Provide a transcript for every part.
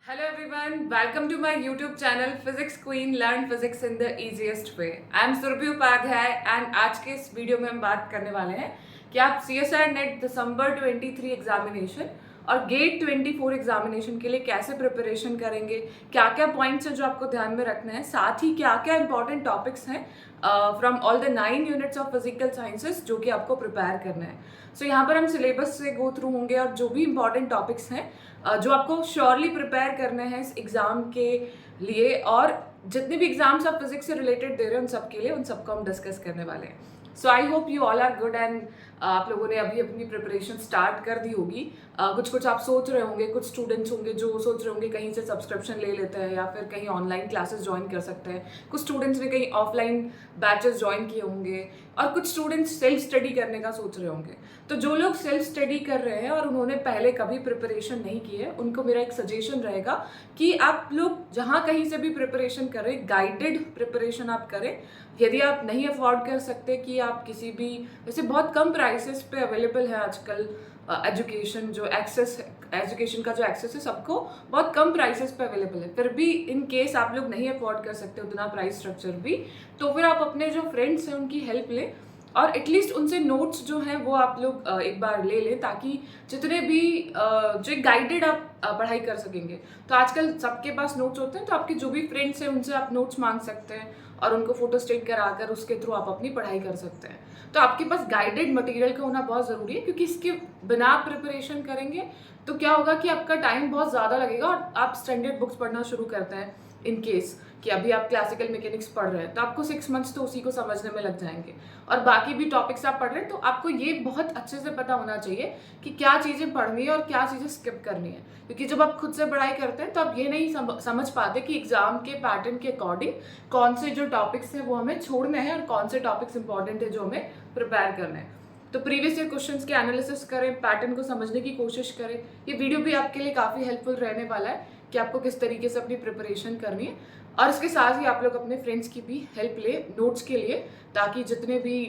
Hello everyone, welcome to my YouTube channel Physics Queen Learn Physics in the Easiest Way. I am Surabhi Upadhyay and आज के इस video में हम बात करने वाले हैं कि आप CSIR नेट दिसंबर 23 एग्जामिनेशन और गेट 24 एग्जामिनेशन के लिए कैसे प्रिपरेशन करेंगे, क्या क्या पॉइंट्स हैं जो आपको ध्यान में रखना है, साथ ही क्या क्या इंपॉर्टेंट टॉपिक्स हैं from all the 9 units of physical sciences जो कि आपको प्रिपेयर करना है. सो यहाँ पर हम सिलेबस से गो थ्रू होंगे और जो भी इंपॉर्टेंट टॉपिक्स हैं जो आपको श्योरली प्रिपेयर करने हैं इस एग्जाम के लिए और जितने भी एग्जाम्स आप फिजिक्स से रिलेटेड दे रहे हैं उन सब के लिए उन सबको हम डिस्कस करने वाले हैं. So I hope you all are good and आप लोगों ने अभी अपनी प्रिपरेशन स्टार्ट कर दी होगी. कुछ आप सोच रहे होंगे, कुछ स्टूडेंट्स होंगे जो सोच रहे होंगे कहीं से सब्सक्रिप्शन ले लेते हैं या फिर कहीं ऑनलाइन क्लासेस ज्वाइन कर सकते हैं. कुछ स्टूडेंट्स ने कहीं ऑफलाइन बैचेस ज्वाइन किए होंगे और कुछ स्टूडेंट्स सेल्फ स्टडी करने का सोच रहे होंगे. तो जो लोग सेल्फ स्टडी कर रहे हैं और उन्होंने पहले कभी प्रिपरेशन नहीं की है उनको मेरा एक सजेशन रहेगा कि आप लोग जहाँ कहीं से भी प्रिपरेशन करें, गाइडेड प्रिपरेशन आप करें. यदि आप नहीं अफोर्ड कर सकते कि आप किसी भी, वैसे बहुत कम प्राइसेस पे अवेलेबल है आजकल एजुकेशन, जो एक्सेस एजुकेशन का जो एक्सेस है सबको बहुत कम प्राइसेस पे अवेलेबल है. फिर भी इन केस आप लोग नहीं अफोर्ड कर सकते उतना प्राइस स्ट्रक्चर भी, तो फिर आप अपने जो फ्रेंड्स हैं उनकी हेल्प लें और एटलीस्ट उनसे नोट्स जो हैं वो आप लोग एक बार ले लें ताकि जितने भी जो एक गाइडेड आप पढ़ाई कर सकेंगे. तो आजकल सबके पास नोट्स होते हैं, तो आपके जो भी फ्रेंड्स हैं उनसे आप नोट्स मांग सकते हैं और उनको फोटो स्टेट कराकर उसके थ्रू आप अपनी पढ़ाई कर सकते हैं. तो आपके पास गाइडेड मटेरियल का होना बहुत ज़रूरी है क्योंकि इसके बिना आप प्रिपरेशन करेंगे तो क्या होगा कि आपका टाइम बहुत ज़्यादा लगेगा और आप स्टैंडर्ड बुक्स पढ़ना शुरू करते हैं. इन केस कि अभी आप क्लासिकल मैकेनिक्स पढ़ रहे हैं तो आपको 6 मंथ्स तो उसी को समझने में लग जाएंगे और बाकी भी टॉपिक्स आप पढ़ रहे हैं तो आपको ये बहुत अच्छे से पता होना चाहिए कि क्या चीज़ें पढ़नी है और क्या चीज़ें स्किप करनी है. क्योंकि जब आप खुद से पढ़ाई करते हैं तो आप ये नहीं समझ पाते कि एग्जाम के पैटर्न के अकॉर्डिंग कौन से जो टॉपिक्स हैं वो हमें छोड़ने हैं और कौन से टॉपिक्स इंपॉर्टेंट है जो हमें प्रिपेयर करने हैं. तो प्रीवियस ईयर क्वेश्चंस के एनालिसिस करें, पैटर्न को समझने की कोशिश करें. ये वीडियो भी आपके लिए काफ़ी हेल्पफुल रहने वाला है कि आपको किस तरीके से अपनी प्रिपरेशन करनी है और इसके साथ ही आप लोग अपने फ्रेंड्स की भी हेल्प ले नोट्स के लिए ताकि जितने भी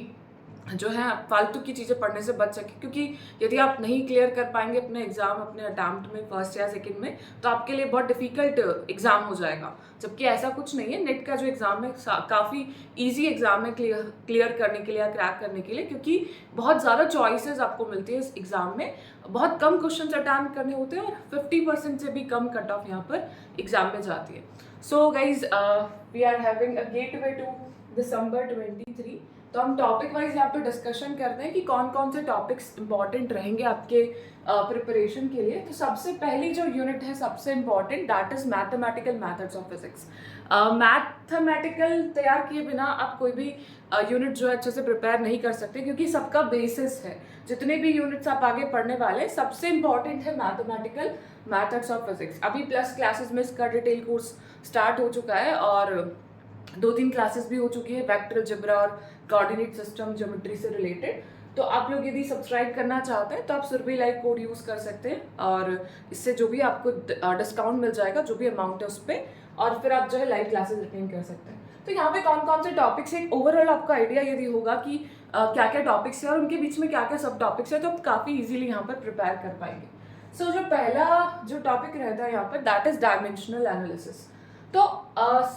जो है फालतू की चीज़ें पढ़ने से बच सके. क्योंकि यदि आप नहीं क्लियर कर पाएंगे अपने एग्जाम अपने अटैम्प्ट में फर्स्ट या सेकंड में तो आपके लिए बहुत डिफिकल्ट एग्जाम हो जाएगा. जबकि ऐसा कुछ नहीं है. नेट का जो एग्ज़ाम है काफ़ी ईजी एग्जाम है क्लियर करने के लिए या क्रैक करने के लिए क्योंकि बहुत ज़्यादा चॉइसेस आपको मिलती है इस एग्ज़ाम में. बहुत कम क्वेश्चन अटैम्प्ट करने होते हैं और 50% से भी कम कट ऑफ यहाँ पर एग्जाम में जाती है. So guys we are having a gateway to December 23. तो हम टॉपिक वाइज यहाँ पे डिस्कशन करते हैं कि कौन कौन से टॉपिक्स इंपॉर्टेंट रहेंगे आपके प्रिपरेशन के लिए. तो सबसे पहली जो यूनिट है सबसे important that is mathematical methods of physics. Mathematical तैयार किए बिना आप कोई भी यूनिट जो है अच्छे से प्रिपेयर नहीं कर सकते क्योंकि सबका बेसिस है. जितने भी यूनिट्स आप आगे पढ़ने वाले सबसे इंपॉर्टेंट है मैथमेटिकल मेथड्स ऑफ फिजिक्स. अभी प्लस क्लासेस में इसका डिटेल कोर्स स्टार्ट हो चुका है और 2-3 क्लासेस भी हो चुकी है वेक्टर अलजेब्रा और कोऑर्डिनेट सिस्टम ज्योमेट्री से रिलेटेड. तो आप लोग यदि सब्सक्राइब करना चाहते हैं तो आप सुरभि लाइव कोड यूज़ कर सकते हैं और इससे जो भी आपको डिस्काउंट मिल जाएगा जो भी अमाउंट है उस पर और फिर आप जो है लाइव क्लासेस अटेंड कर सकते हैं. तो यहाँ पे कौन कौन से टॉपिक्स है, एक ओवरऑल आपको आइडिया यदि होगा कि क्या क्या टॉपिक्स है और उनके बीच में क्या क्या सब टॉपिक्स है तो आप काफ़ी ईजिली यहाँ पर प्रिपेयर कर पाएंगे. सो जो पहला जो टॉपिक रहता है यहाँ पर दैट इज डायमेंशनल एनालिसिस. तो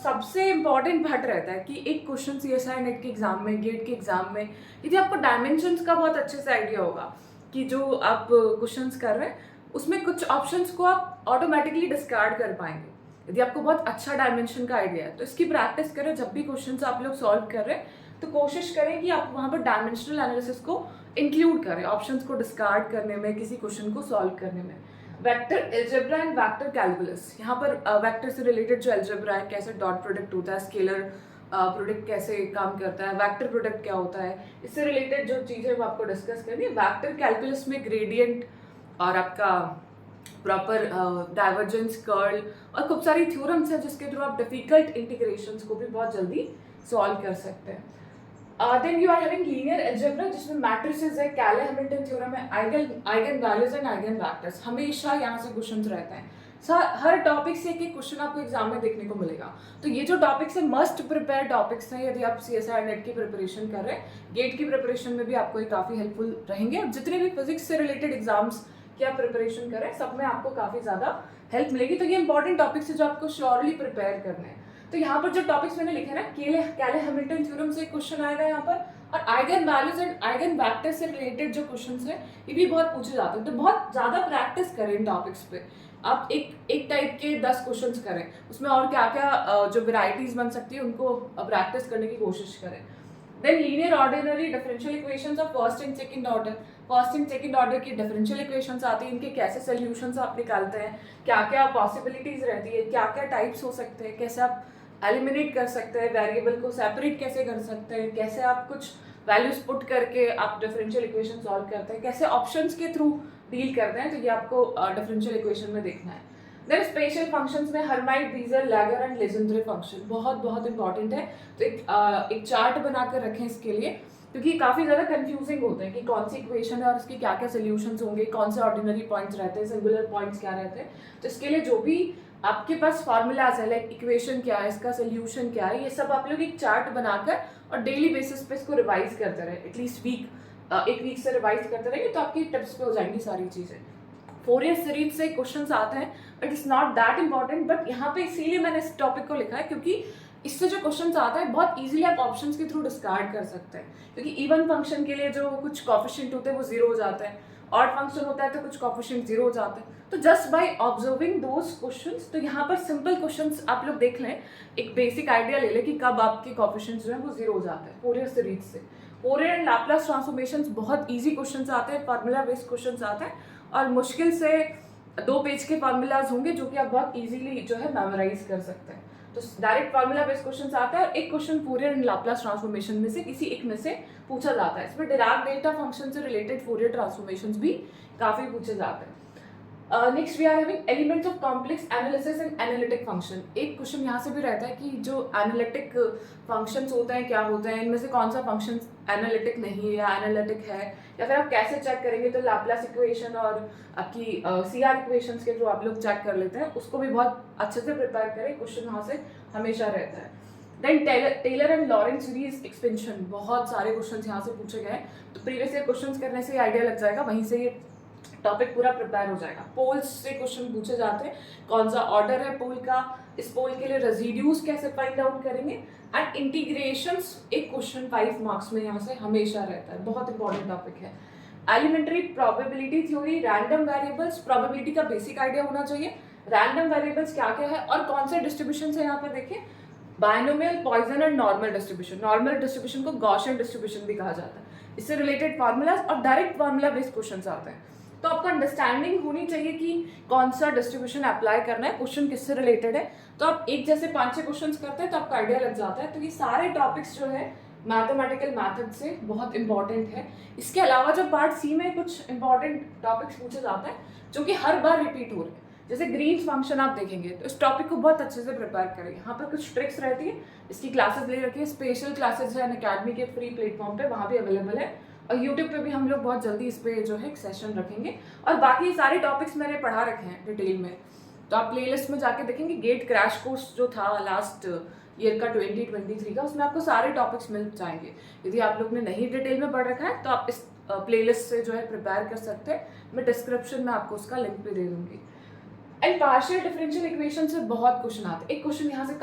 सबसे इम्पॉर्टेंट पार्ट रहता है कि एक क्वेश्चन CSIR नेट के एग्जाम में, गेट के एग्जाम में यदि आपको डायमेंशंस का बहुत अच्छे से आइडिया होगा कि जो आप क्वेश्चंस कर रहे हैं उसमें कुछ ऑप्शंस को आप ऑटोमेटिकली डिस्कार्ड कर पाएंगे यदि आपको बहुत अच्छा डायमेंशन का आइडिया है. तो इसकी प्रैक्टिस करें. जब भी क्वेश्चंस आप लोग सॉल्व कर रहे हैं तो कोशिश करें कि आप वहाँ पर डायमेंशनल एनालिसिस को इंक्लूड करें ऑप्शंस को डिस्कार्ड करने में, किसी क्वेश्चन को सॉल्व करने में. Vector algebra and vector calculus, यहाँ पर वेक्टर से रिलेटेड जो अलजेब्रा है, कैसे डॉट प्रोडक्ट होता है, स्केलर प्रोडक्ट कैसे काम करता है, वेक्टर प्रोडक्ट क्या होता है, इससे रिलेटेड जो चीज़ें वो आपको डिस्कस करनी है. वेक्टर कैलकुलस में ग्रेडियंट और आपका प्रॉपर डाइवर्जेंस, कर्ल और खूब सारी थ्योरम्स हैं जिसके थ्रू आप डिफिकल्ट इंटीग्रेशंस को भी बहुत जल्दी सॉल्व कर सकते हैं. Then you are having linear algebra जिसमें मैट्रिसेस है, कैले हैमिल्टन थ्योरम है, eigen values and eigen vectors. हमेशा यहाँ से क्वेश्चंस रहते हैं. हर टॉपिक से एक एक क्वेश्चन आपको एग्जाम में देखने को मिलेगा. तो ये जो टॉपिक्स है मस्ट प्रिपेयर टॉपिक्स हैं यदि आप CSIR नेट की प्रिपरेशन कर रहे हैं. गेट की प्रिपरेशन में भी आपको ये काफ़ी हेल्पफुल रहेंगे. जितने भी फिजिक्स से रिलेटेड एग्जाम्स क्या प्रिपरेशन करें, सब में आपको काफ़ी ज़्यादा हेल्प मिलेगी। तो ये इंपॉर्टेंट टॉपिक्स है जो आपको श्योरली प्रिपेयर करने हैं। तो यहाँ पर जो टॉपिक्स मैंने लिखे ना, कैले हैमिल्टन थ्योरम से क्वेश्चन आएगा यहाँ पर, और eigen values and eigen vector से रिलेटेड जो क्वेश्चंस हैं ये भी बहुत पूछे जाते हैं। तो बहुत ज़्यादा प्रैक्टिस करें इन टॉपिक्स पे। आप एक टाइप के 10 क्वेश्चंस करें, उसमें और क्या क्या जो वेराइटीज बन सकती है उनको प्रैक्टिस करने की कोशिश करें। Then linear ordinary differential equations of first and second order, first and second order की डिफरेंशियल इक्वेशंस आती हैं, इनके कैसे सोल्यूशंस आप निकालते हैं, क्या क्या पॉसिबिलिटीज रहती है, क्या क्या टाइप्स हो सकते हैं, कैसे आप एलिमिनेट कर सकते हैं, वेरिएबल को सेपरेट कैसे कर सकते हैं, कैसे आप कुछ वैल्यूज पुट करके आप डिफरेंशियल इक्वेशन सॉल्व करते हैं, कैसे ऑप्शंस के थ्रू डील करते हैं। तो ये आपको डिफरेंशियल इक्वेशन में देखना है। देन स्पेशल फंक्शंस में हर्माइट, बीजर, लैगर एंड लेजेंड्रे फंक्शन बहुत इंपॉर्टेंट है। तो एक चार्ट बनाकर रखें इसके लिए, क्योंकि काफ़ी ज़्यादा कंफ्यूजिंग होते हैं कि कौन सी इक्वेशन है और उसके क्या क्या सोल्यूशंस होंगे, कौन से ऑर्डिनरी पॉइंट्स रहते हैं, सिंगुलर पॉइंट्स क्या रहते हैं। तो इसके लिए जो भी आपके पास फार्मूलाज है, लाइक इक्वेशन क्या है, इसका सोल्यूशन क्या है, ये सब आप लोग एक चार्ट बनाकर और डेली बेसिस पे इसको रिवाइज करते रहे, एटलीस्ट एक वीक से रिवाइज करते रहेंगे तो आपकी टिप्स पे हो जाएंगी सारी चीज़ें। फोरियर सीरीज से क्वेश्चंस आते हैं but it's not that important, but यहाँ पे इसीलिए मैंने इस टॉपिक को लिखा है क्योंकि इससे जो क्वेश्चंस आता है बहुत इजीली आप ऑप्शंस के थ्रू डिस्कार्ड कर सकते हैं। क्योंकि इवन फंक्शन के लिए जो कुछ कॉफिशिएंट होते हैं वो जीरो हो जाते हैं, ऑड फंक्शन होता है तो कुछ कॉफिशिएंट जीरो हो जाते हैं। तो just by observing those questions, तो यहाँ पर सिंपल क्वेश्चंस आप लोग देख लें, एक बेसिक आइडिया ले लें कि कब आपके कॉफिशिएंट्स जो है वो जीरो हो जाते हैं फोरियर सीरीज से। फोरियर एंड लाप्लास ट्रांसफॉर्मेशंस बहुत ईजी क्वेश्चंस आते हैं, फार्मूला बेस्ड क्वेश्चंस आते हैं, और मुश्किल से 2 पेज के फार्मूलाज होंगे जो कि आप बहुत इजीली जो है मेमोराइज कर सकते हैं। तो डायरेक्ट फार्मूला बेस्ड क्वेश्चंस आता है और एक question Fourier and Laplace transformation में से किसी एक में से पूछा जाता है। इसमें डिराक डेल्टा फंक्शन से रिलेटेड फोरियर ट्रांसफॉर्मेशंस भी काफी पूछे जाते हैं। Next we are having elements of complex analysis and analytic function. एक क्वेश्चन यहाँ से भी रहता है कि जो एनालिटिक फंक्शंस होते हैं क्या होते हैं, इनमें से कौन सा फंक्शन एनालिटिक नहीं है या एनालिटिक है, या फिर आप कैसे चेक करेंगे। तो लाप्लास इक्वेशन और आपकी सीआर इक्वेशंस के जो आप लोग चेक कर लेते हैं उसको भी बहुत अच्छे से प्रिपेयर करें, क्वेश्चन यहाँ से हमेशा रहता है। Then Taylor and Laurent series expansion, बहुत सारे क्वेश्चंस यहाँ से पूछे गए, तो प्रीवियस ईयर क्वेश्चंस करने से आइडिया लग जाएगा, वहीं से ये टॉपिक पूरा प्रिपेयर हो जाएगा। पोल्स से क्वेश्चन पूछे जाते हैं, कौन सा ऑर्डर है पोल का, इस पोल के लिए रेजिड्यूज कैसे फाइंड आउट करेंगे, एंड इंटीग्रेशंस एक क्वेश्चन 5 मार्क्स में यहाँ से हमेशा रहता है, बहुत इंपॉर्टेंट टॉपिक है। Elementary probability theory, random variables, probability का बेसिक आइडिया होना चाहिए, रैंडम वेरिएबल्स क्या क्या है और कौन से डिस्ट्रीब्यूशन है। यहाँ पर देखिए binomial, Poisson and normal distribution. Normal distribution को गॉसियन डिस्ट्रीब्यूशन भी कहा जाता है। इससे रिलेटेड फार्मूलाज और डायरेक्ट फार्मूला बेस्ड क्वेश्चंस आते हैं। तो आपको अंडरस्टैंडिंग होनी चाहिए कि कौन सा डिस्ट्रीब्यूशन अप्लाई करना है, क्वेश्चन किससे रिलेटेड है। तो आप एक जैसे 5-6 क्वेश्चंस करते हैं तो आपको आइडिया लग जाता है। तो ये सारे टॉपिक्स जो है मैथमेटिकल मेथड से बहुत इंपॉर्टेंट है। इसके अलावा जो पार्ट सी में कुछ इंपॉर्टेंट टॉपिक्स पूछे जाते हैं जो कि हर बार रिपीट हो रहे हैं, जैसे ग्रीन्स फंक्शन आप देखेंगे तो इस टॉपिक को बहुत अच्छे से प्रिपेयर करें। यहाँ पर कुछ ट्रिक्स रहती है, इसकी क्लासेस ले रखी है, स्पेशल क्लासेस है अनअकैडमी के फ्री प्लेटफॉर्म पे, वहाँ भी अवेलेबल है, और यूट्यूब पे भी हम लोग बहुत जल्दी इस पे जो है एक सेशन रखेंगे। और बाकी सारे टॉपिक्स मैंने पढ़ा रखे हैं डिटेल में, तो आप प्लेलिस्ट में जाके देखेंगे। गेट क्रैश कोर्स जो था लास्ट ईयर का 2023 का, उसमें आपको सारे टॉपिक्स मिल जाएंगे। यदि आप लोग ने नहीं डिटेल में पढ़ रखा है तो आप इस प्लेलिस्ट से जो है प्रिपेयर कर सकते हैं, मैं डिस्क्रिप्शन में आपको उसका लिंक भी दे दूंगी। एंड पार्शियल डिफरेंशियल इक्वेशन से बहुत क्वेश्चन आते हैं। एक क्वेश्चन यहाँ से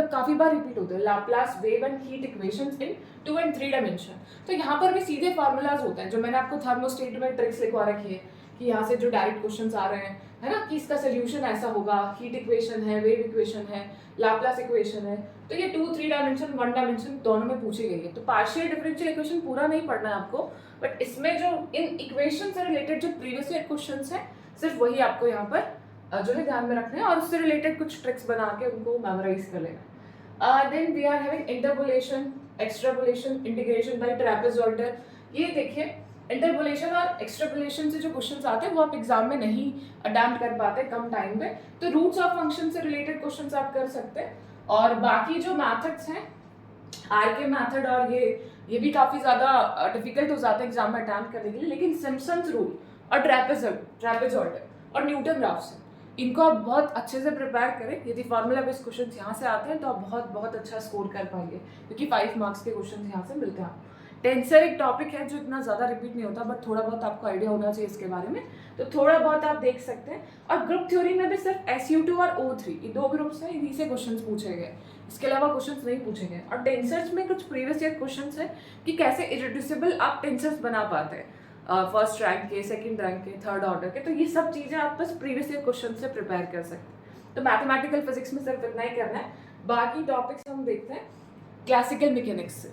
काफी बार रिपीट होते हैं, Laplace wave and heat equations in 2 and 3 dimension. तो यहाँ पर भी सीधे फार्मूलाज होते हैं, जो मैंने आपको थर्मोस्टेट में ट्रिक्स लिखवा रखी है कि यहाँ से जो डायरेक्ट क्वेश्चंस आ रहे हैं, है ना, कि इसका सोल्यूशन ऐसा होगा, हीट इक्वेशन है, वेव इक्वेशन है, लाप्लास इक्वेशन है। तो ये 2, 3 डायमेंशन, 1 डायमेंशन दोनों में पूछी गई है। तो पार्शियल डिफरेंशियल इक्वेशन पूरा नहीं पढ़ना है आपको, बट इसमें जो इन इक्वेशन से रिलेटेड जो प्रीवियस ईयर क्वेश्चन है, सिर्फ वही आपको यहाँ पर जो है ध्यान में रखना है, और उससे रिलेटेड कुछ ट्रिक्स बना के उनको मेमोराइज कर लेना। Then we are having interpolation, extrapolation, integration by trapezoidal. ये देखिए इंटरपोलेशन और एक्सट्रापोलेशन से जो क्वेश्चंस आते हैं वो आप एग्जाम में नहीं अटेम्प्ट कर पाते कम टाइम पे, तो रूट्स ऑफ फंक्शन से रिलेटेड क्वेश्चंस आप कर सकते हैं। और बाकी जो मैथड्स हैं, आर के मैथड, और ये भी काफी ज्यादा डिफिकल्ट हो जाते हैं एग्जाम में अटेम्प्ट करने के लिए, लेकिन सिम्पसन्स रूल और ट्रेपेजॉइडल और न्यूटन ग्राफ्स, इनको आप बहुत अच्छे से प्रिपेयर करें। यदि फार्मूला बेस्ड क्वेश्चंस यहाँ से आते हैं तो आप बहुत अच्छा स्कोर कर पाएंगे, क्योंकि 5 मार्क्स के क्वेश्चंस यहाँ से मिलते हैं। टेंसर एक टॉपिक है जो इतना ज़्यादा रिपीट नहीं होता, बट थोड़ा बहुत आपको आइडिया होना चाहिए इसके बारे में, तो थोड़ा बहुत आप देख सकते हैं। और ग्रुप थ्योरी में भी सिर्फ SU2 और O3 ये 2 ग्रुप्स हैं, इन्हीं से क्वेश्चन पूछे गए, इसके अलावा क्वेश्चन नहीं पूछे गए। और टेंसर्स में कुछ प्रीवियस ईयर क्वेश्चन है कि कैसे इरिड्यूसिबल आप टेंसर्स बना पाते हैं, फर्स्ट रैंक के, सेकंड रैंक के, थर्ड ऑर्डर के, तो ये सब चीज़ें आप बस प्रीवियस ईयर क्वेश्चन से प्रिपेयर कर सकते हैं। तो मैथमेटिकल फिजिक्स में सिर्फ इतना ही करना है। बाकी टॉपिक्स हम देखते हैं क्लासिकल मैकेनिक्स से।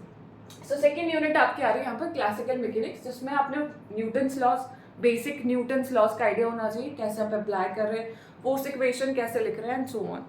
सो सेकेंड यूनिट आपकी आ रही है यहाँ पर क्लासिकल मैकेनिक्स, जिसमें आपने Newton's laws, basic Newton's laws का आइडिया होना चाहिए, कैसे आप अप्लाई कर रहे हैं, फोर्स इक्वेशन कैसे लिख रहे हैं, and so on.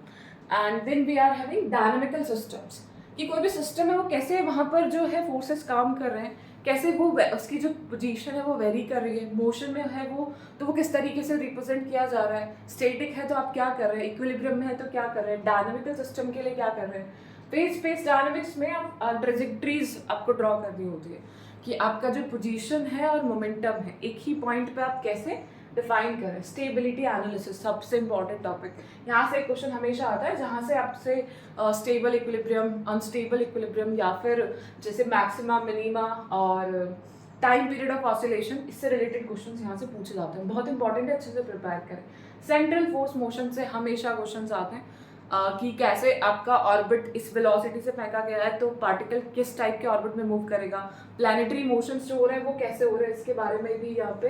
And then we are having dynamical systems, कि कोई भी सिस्टम है वो कैसे वहाँ पर जो है फोर्सेस काम कर रहे हैं, कैसे वो उसकी जो पोजीशन है वो वेरी कर रही है, मोशन में है वो तो वो किस तरीके से रिप्रेजेंट किया जा रहा है, स्टैटिक है तो आप क्या कर रहे हैं, इक्विलिब्रियम में है तो क्या कर रहे हैं, डायनामिकल सिस्टम के लिए क्या कर रहे हैं। फेज स्पेस डायनामिक्स में आप ट्रेजेक्ट्रीज आपको ड्रॉ करनी होती है कि आपका जो पोजीशन है और मोमेंटम है एक ही पॉइंट पे आप कैसे डिफाइन करें। स्टेबिलिटी एनालिसिस सबसे इंपॉर्टेंट टॉपिक है, यहाँ से एक क्वेश्चन हमेशा आता है जहाँ से आपसे स्टेबल इक्विलिब्रियम, अनस्टेबल इक्विलिब्रियम, या फिर जैसे मैक्सिमा, मिनिमा और टाइम पीरियड ऑफ ऑसिलेशन, इससे रिलेटेड क्वेश्चन यहाँ से पूछे जाते हैं। बहुत इंपॉर्टेंट है, अच्छे से प्रिपेयर करें। सेंट्रल फोर्स मोशन से हमेशा क्वेश्चन आते हैं कि कैसे आपका ऑर्बिट इस वेलोसिटी से फेंका गया है तो पार्टिकल किस टाइप के ऑर्बिट में मूव करेगा, प्लैनेटरी मोशंस जो हो रहे हैं वो कैसे हो रहे हैं, इसके बारे में भी यहाँ पे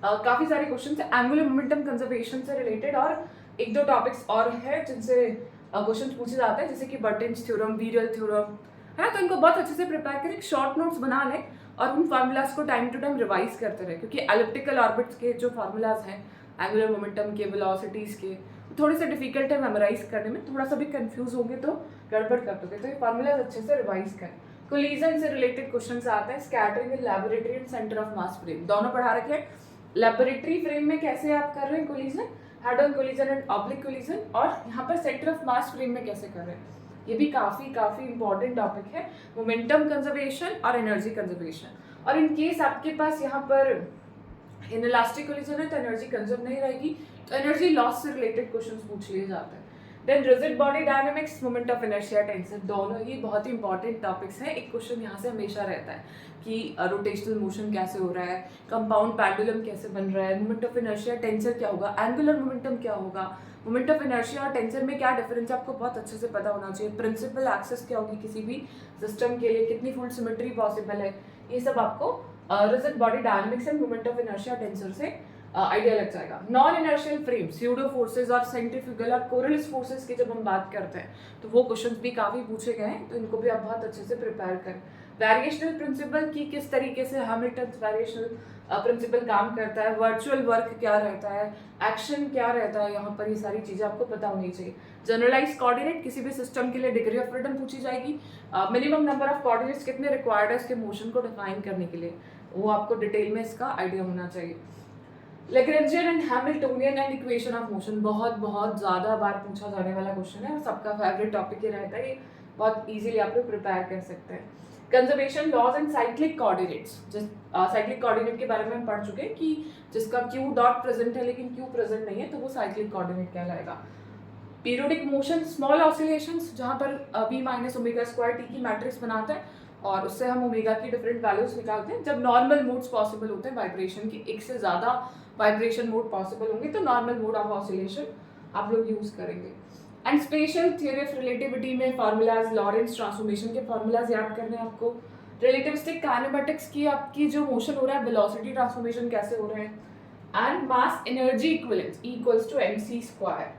काफ़ी सारे क्वेश्चन है। एंगुलर मोमेंटम कंजर्वेशन से रिलेटेड और एक दो टॉपिक्स और है जिनसे क्वेश्चन पूछे जाते हैं, जैसे कि बर्टन्स थ्योरम, वीरियल थ्योरम है, तो इनको बहुत अच्छे से प्रिपेयर करें, शॉर्ट नोट्स बना लें और उन फार्मूलाज को टाइम टू टाइम रिवाइज करते रहे, क्योंकि एलिप्टिकल ऑर्बिट्स के जो फार्मूलाज हैं एंगुलर मोमेंटम के, वेलोसिटीज़ के, थोड़े से डिफिकल्ट है मेमोराइज करने में, थोड़ा सा भी कंफ्यूज होंगे तो गड़बड़ कर दोगे, तो ये फार्मूलाज अच्छे से रिवाइज करें। कोलिजन से रिलेटेड क्वेश्चंस आते हैं, scattering in laboratory and centre of mass frame, दोनों पढ़ा रखे हैं। लैबोरेटरी फ्रेम में कैसे आप कर रहे हैं collision, head on collision and oblique collision, और यहाँ पर सेंटर ऑफ मास फ्रेम में कैसे कर रहे हैं, ये भी काफ़ी इंपॉर्टेंट टॉपिक है। मोमेंटम कंजर्वेशन और एनर्जी कंजर्वेशन, और इन केस आपके पास यहाँ पर इनइलास्टिक कोलिजन है तो एनर्जी कंजर्व नहीं रहेगी, तो एनर्जी लॉस से रिलेटेड क्वेश्चंस पूछ लिए जाते हैं। Then rigid body dynamics, moment of inertia, tension, दोनों ही बहुत ही इंपॉर्टेंट टॉपिक्स हैं। एक क्वेश्चन यहाँ से हमेशा रहता है कि रोटेशनल मोशन कैसे हो रहा है, कंपाउंड पेंडुलम कैसे बन रहा है, मोमेंट ऑफ इनर्शिया, टेंसर क्या होगा, एंगुलर मोमेंटम क्या होगा, मोमेंट ऑफ इनर्शिया और टेंसर में क्या डिफरेंस है, आपको बहुत अच्छे से पता होना चाहिए। प्रिंसिपल एक्सेस क्या होगी किसी भी सिस्टम के लिए, कितनी फुल सिमेट्री पॉसिबल है, ये सब आपको rigid body dynamics end moment of inertia tensor से आइडिया लग जाएगा। Non inertial frame, pseudo forces और सेंट्रीफ्यूगल और कोरिलेस फोर्सेस की जब हम बात करते हैं तो वो क्वेश्चंस भी काफ़ी पूछे गए हैं, तो इनको भी आप बहुत अच्छे से प्रिपेयर करें। वेरिएशनल प्रिंसिपल की किस तरीके से हैमिल्टन वेरिएशनल प्रिंसिपल काम करता है, वर्चुअल वर्क क्या रहता है, एक्शन क्या रहता है, यहाँ पर ये सारी चीज़ें आपको पता होनी चाहिए। जनरलाइज कोऑर्डिनेट, किसी भी सिस्टम के लिए डिग्री ऑफ फ्रीडम पूछी जाएगी, मिनिमम नंबर ऑफ कोऑर्डिनेट्स कितने रिक्वायर्ड है इसके मोशन को डिफाइन करने के लिए, वो आपको डिटेल में इसका आइडिया होना चाहिए। Lagrangian and Hamiltonian and equation of motion, बहुत ज़्यादा बार पूछा जाने वाला क्वेश्चन है और सबका फेवरेट टॉपिक ये रहता है, ये बहुत इजीली आप लोग प्रिपेयर कर सकते हैं। Conservation laws and cyclic coordinates, जिस साइक्लिक कोऑर्डिनेट के बारे में हम पढ़ चुके हैं कि जिसका क्यू डॉट प्रेजेंट है लेकिन क्यू प्रेजेंट नहीं है तो वो साइक्लिक कोऑर्डिनेट कहलाएगा। पीरियोडिक मोशन, स्मॉल ऑसिलेशंस, जहाँ पर v minus omega square T की मैट्रिक्स बनाता है और उससे हम ओमेगा की डिफरेंट वैल्यूज निकालते हैं। जब नॉर्मल मोड्स पॉसिबल होते हैं वाइब्रेशन की, एक से ज़्यादा वाइब्रेशन मोड पॉसिबल होंगे तो नॉर्मल मोड ऑफ ऑसिलेशन आप लोग यूज़ करेंगे। And special theory of relativity में फार्मूलाज, लॉरेंस ट्रांसफॉर्मेशन के फार्मूलाज याद करने हैं आपको। रिलेटिविस्टिक काइनेमेटिक्स की आपकी जो मोशन हो रहा है, वेलोसिटी ट्रांसफॉर्मेशन कैसे हो रहे हैं। And mass energy equivalence equals to mc square,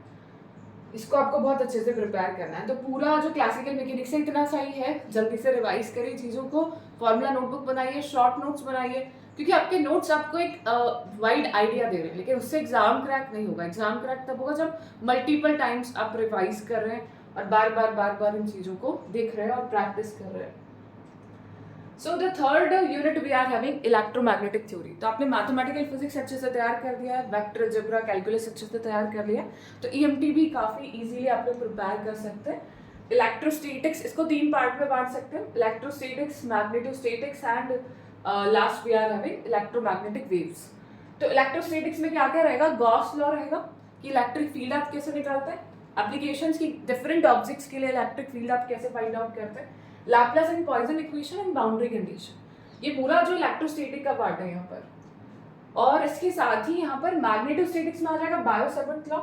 इसको आपको बहुत अच्छे से प्रिपेयर करना है। तो पूरा जो क्लासिकल मैकेनिक्स है इतना सही है, जल्दी से रिवाइज करिए चीज़ों को, फॉर्मूला नोटबुक बनाइए, शॉर्ट नोट्स बनाइए, क्योंकि आपके नोट्स आपको एक वाइड आइडिया दे रहे हैं, लेकिन उससे एग्जाम क्रैक नहीं होगा। एग्जाम क्रैक तब होगा जब मल्टीपल टाइम्स आप रिवाइज कर रहे हैं और बार बार इन चीज़ों को देख रहे हैं और प्रैक्टिस कर रहे हैं। So the third unit we are having electromagnetic theory. तो आपने मैथमेटिकल फिजिक्स अच्छे से तैयार कर दिया है, वेक्टर अलजेब्रा, कैलकुलस अच्छे से तैयार कर लिया, तो ईएमटी भी काफ़ी इजीली आप लोग प्रिपेयर कर सकते हैं। इलेक्ट्रोस्टैटिक्स, इसको 3 पार्ट में बांट सकते हैं, electrostatics, magnetostatics and last we are having electromagnetic waves. तो इलेक्ट्रोस्टैटिक्स में क्या क्या रहेगा, गॉस लॉ रहेगा कि इलेक्ट्रिक फील्ड आप कैसे निकालते हैं, एप्लीकेशंस की डिफरेंट ऑब्जेक्ट्स के लिए इलेक्ट्रिक फील्ड आप कैसे फाइंड आउट करते हैं, Laplace and Poisson equation and boundary condition, ये पूरा जो इलेक्ट्रोस्टैटिक का पार्ट है यहाँ पर। और इसके साथ ही यहाँ पर मैग्नेटोस्टैटिक्स में आ जाएगा बायो-सेवर्ट लॉ,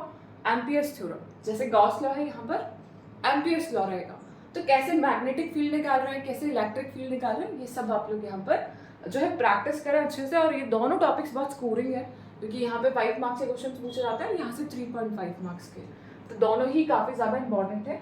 एम्पियर्स थ्योरम। जैसे गॉस लॉ है यहाँ पर एम्पियर्स लॉ रहेगा। तो कैसे मैग्नेटिक फील्ड निकाल रहे हैं, कैसे इलेक्ट्रिक फील्ड निकाल रहे हैं, ये सब आप लोग यहाँ पर जो है प्रैक्टिस करें अच्छे से। और ये दोनों टॉपिक्स बहुत स्कोरिंग है, क्योंकि यहाँ पे 5 मार्क्स के क्वेश्चन पूछे जाते हैं, यहाँ से 3.5 मार्क्स के, तो दोनों ही काफ़ी ज़्यादा इंपॉर्टेंट है।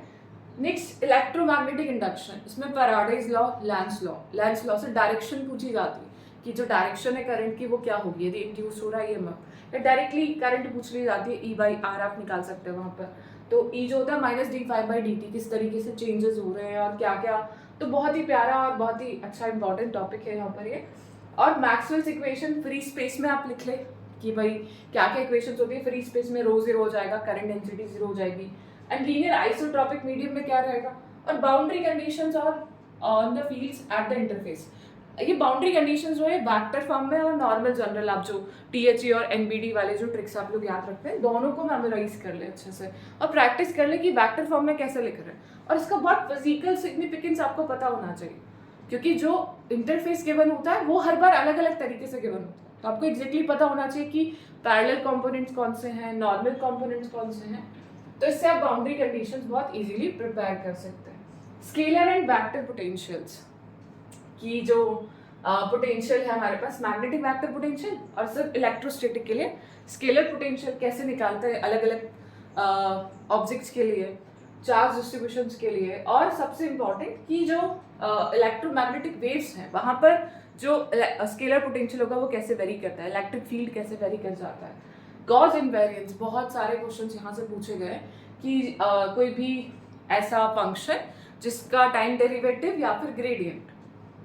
नेक्स्ट इलेक्ट्रोमैग्नेटिक इंडक्शन, इसमें फैराडेज लॉ, लेंस लॉ से डायरेक्शन पूछी जाती है कि जो डायरेक्शन है करंट की वो क्या होगी, यदि इंड्यूस हो रहा है EMF, या डायरेक्टली करंट पूछ ली जाती है, E/R आप निकाल सकते हैं वहाँ पर। तो E जो होता है -dϕ/dt, किस तरीके से चेंजेस हो रहे हैं और क्या क्या, तो बहुत ही प्यारा और बहुत ही अच्छा इंपॉर्टेंट टॉपिक है यहाँ पर ये। और मैक्सवेल्स इक्वेशन फ्री स्पेस में आप लिख ले कि भाई क्या क्या इक्वेशंस होती है फ्री स्पेस में, रो जीरो हो जाएगा, करंट डेंसिटी जीरो हो जाएगी। एंड लीनियर आइसोट्रॉपिक मीडियम में क्या रहेगा, और बाउंड्री कंडीशंस और on the fields at the interface. ये बाउंड्री कंडीशंस जो है वेक्टर फॉर्म में और नॉर्मल जनरल, आप जो THE और NBD वाले जो ट्रिक्स आप लोग याद रखते हैं, दोनों को मेमोराइज कर ले अच्छे से और प्रैक्टिस कर ले कि वेक्टर फॉर्म में कैसे लिख रहे हैं। और इसका बहुत फिजिकल सिग्निफिकेंस आपको पता होना चाहिए, क्योंकि जो इंटरफेस गिवन होता है वो हर बार अलग अलग तरीके से गिवन होता है। तो आपको एग्जैक्टली पता होना चाहिए कि पैरेलल कंपोनेंट्स कौन से हैं, नॉर्मल कंपोनेंट्स कौन से हैं। तो इससे आप बाउंड्री कंडीशंस बहुत इजीली प्रिपेयर कर सकते हैं। स्केलर एंड वेक्टर पोटेंशियल्स की जो पोटेंशियल है हमारे पास, मैग्नेटिक वेक्टर पोटेंशियल और सिर्फ इलेक्ट्रोस्टैटिक के लिए स्केलर पोटेंशियल कैसे निकालते हैं अलग अलग ऑब्जेक्ट्स के लिए, चार्ज डिस्ट्रीब्यूशंस के लिए। और सबसे इम्पॉर्टेंट कि जो इलेक्ट्रोमैग्नेटिक वेव्स हैं वहाँ पर जो स्केलर पोटेंशियल होगा वो कैसे वेरी करता है, इलेक्ट्रिक फील्ड कैसे वेरी कर जाता है। गॉस इनवेरिएंस, बहुत सारे क्वेश्चंस यहाँ से पूछे गए कि कोई भी ऐसा फंक्शन जिसका टाइम डेरिवेटिव या फिर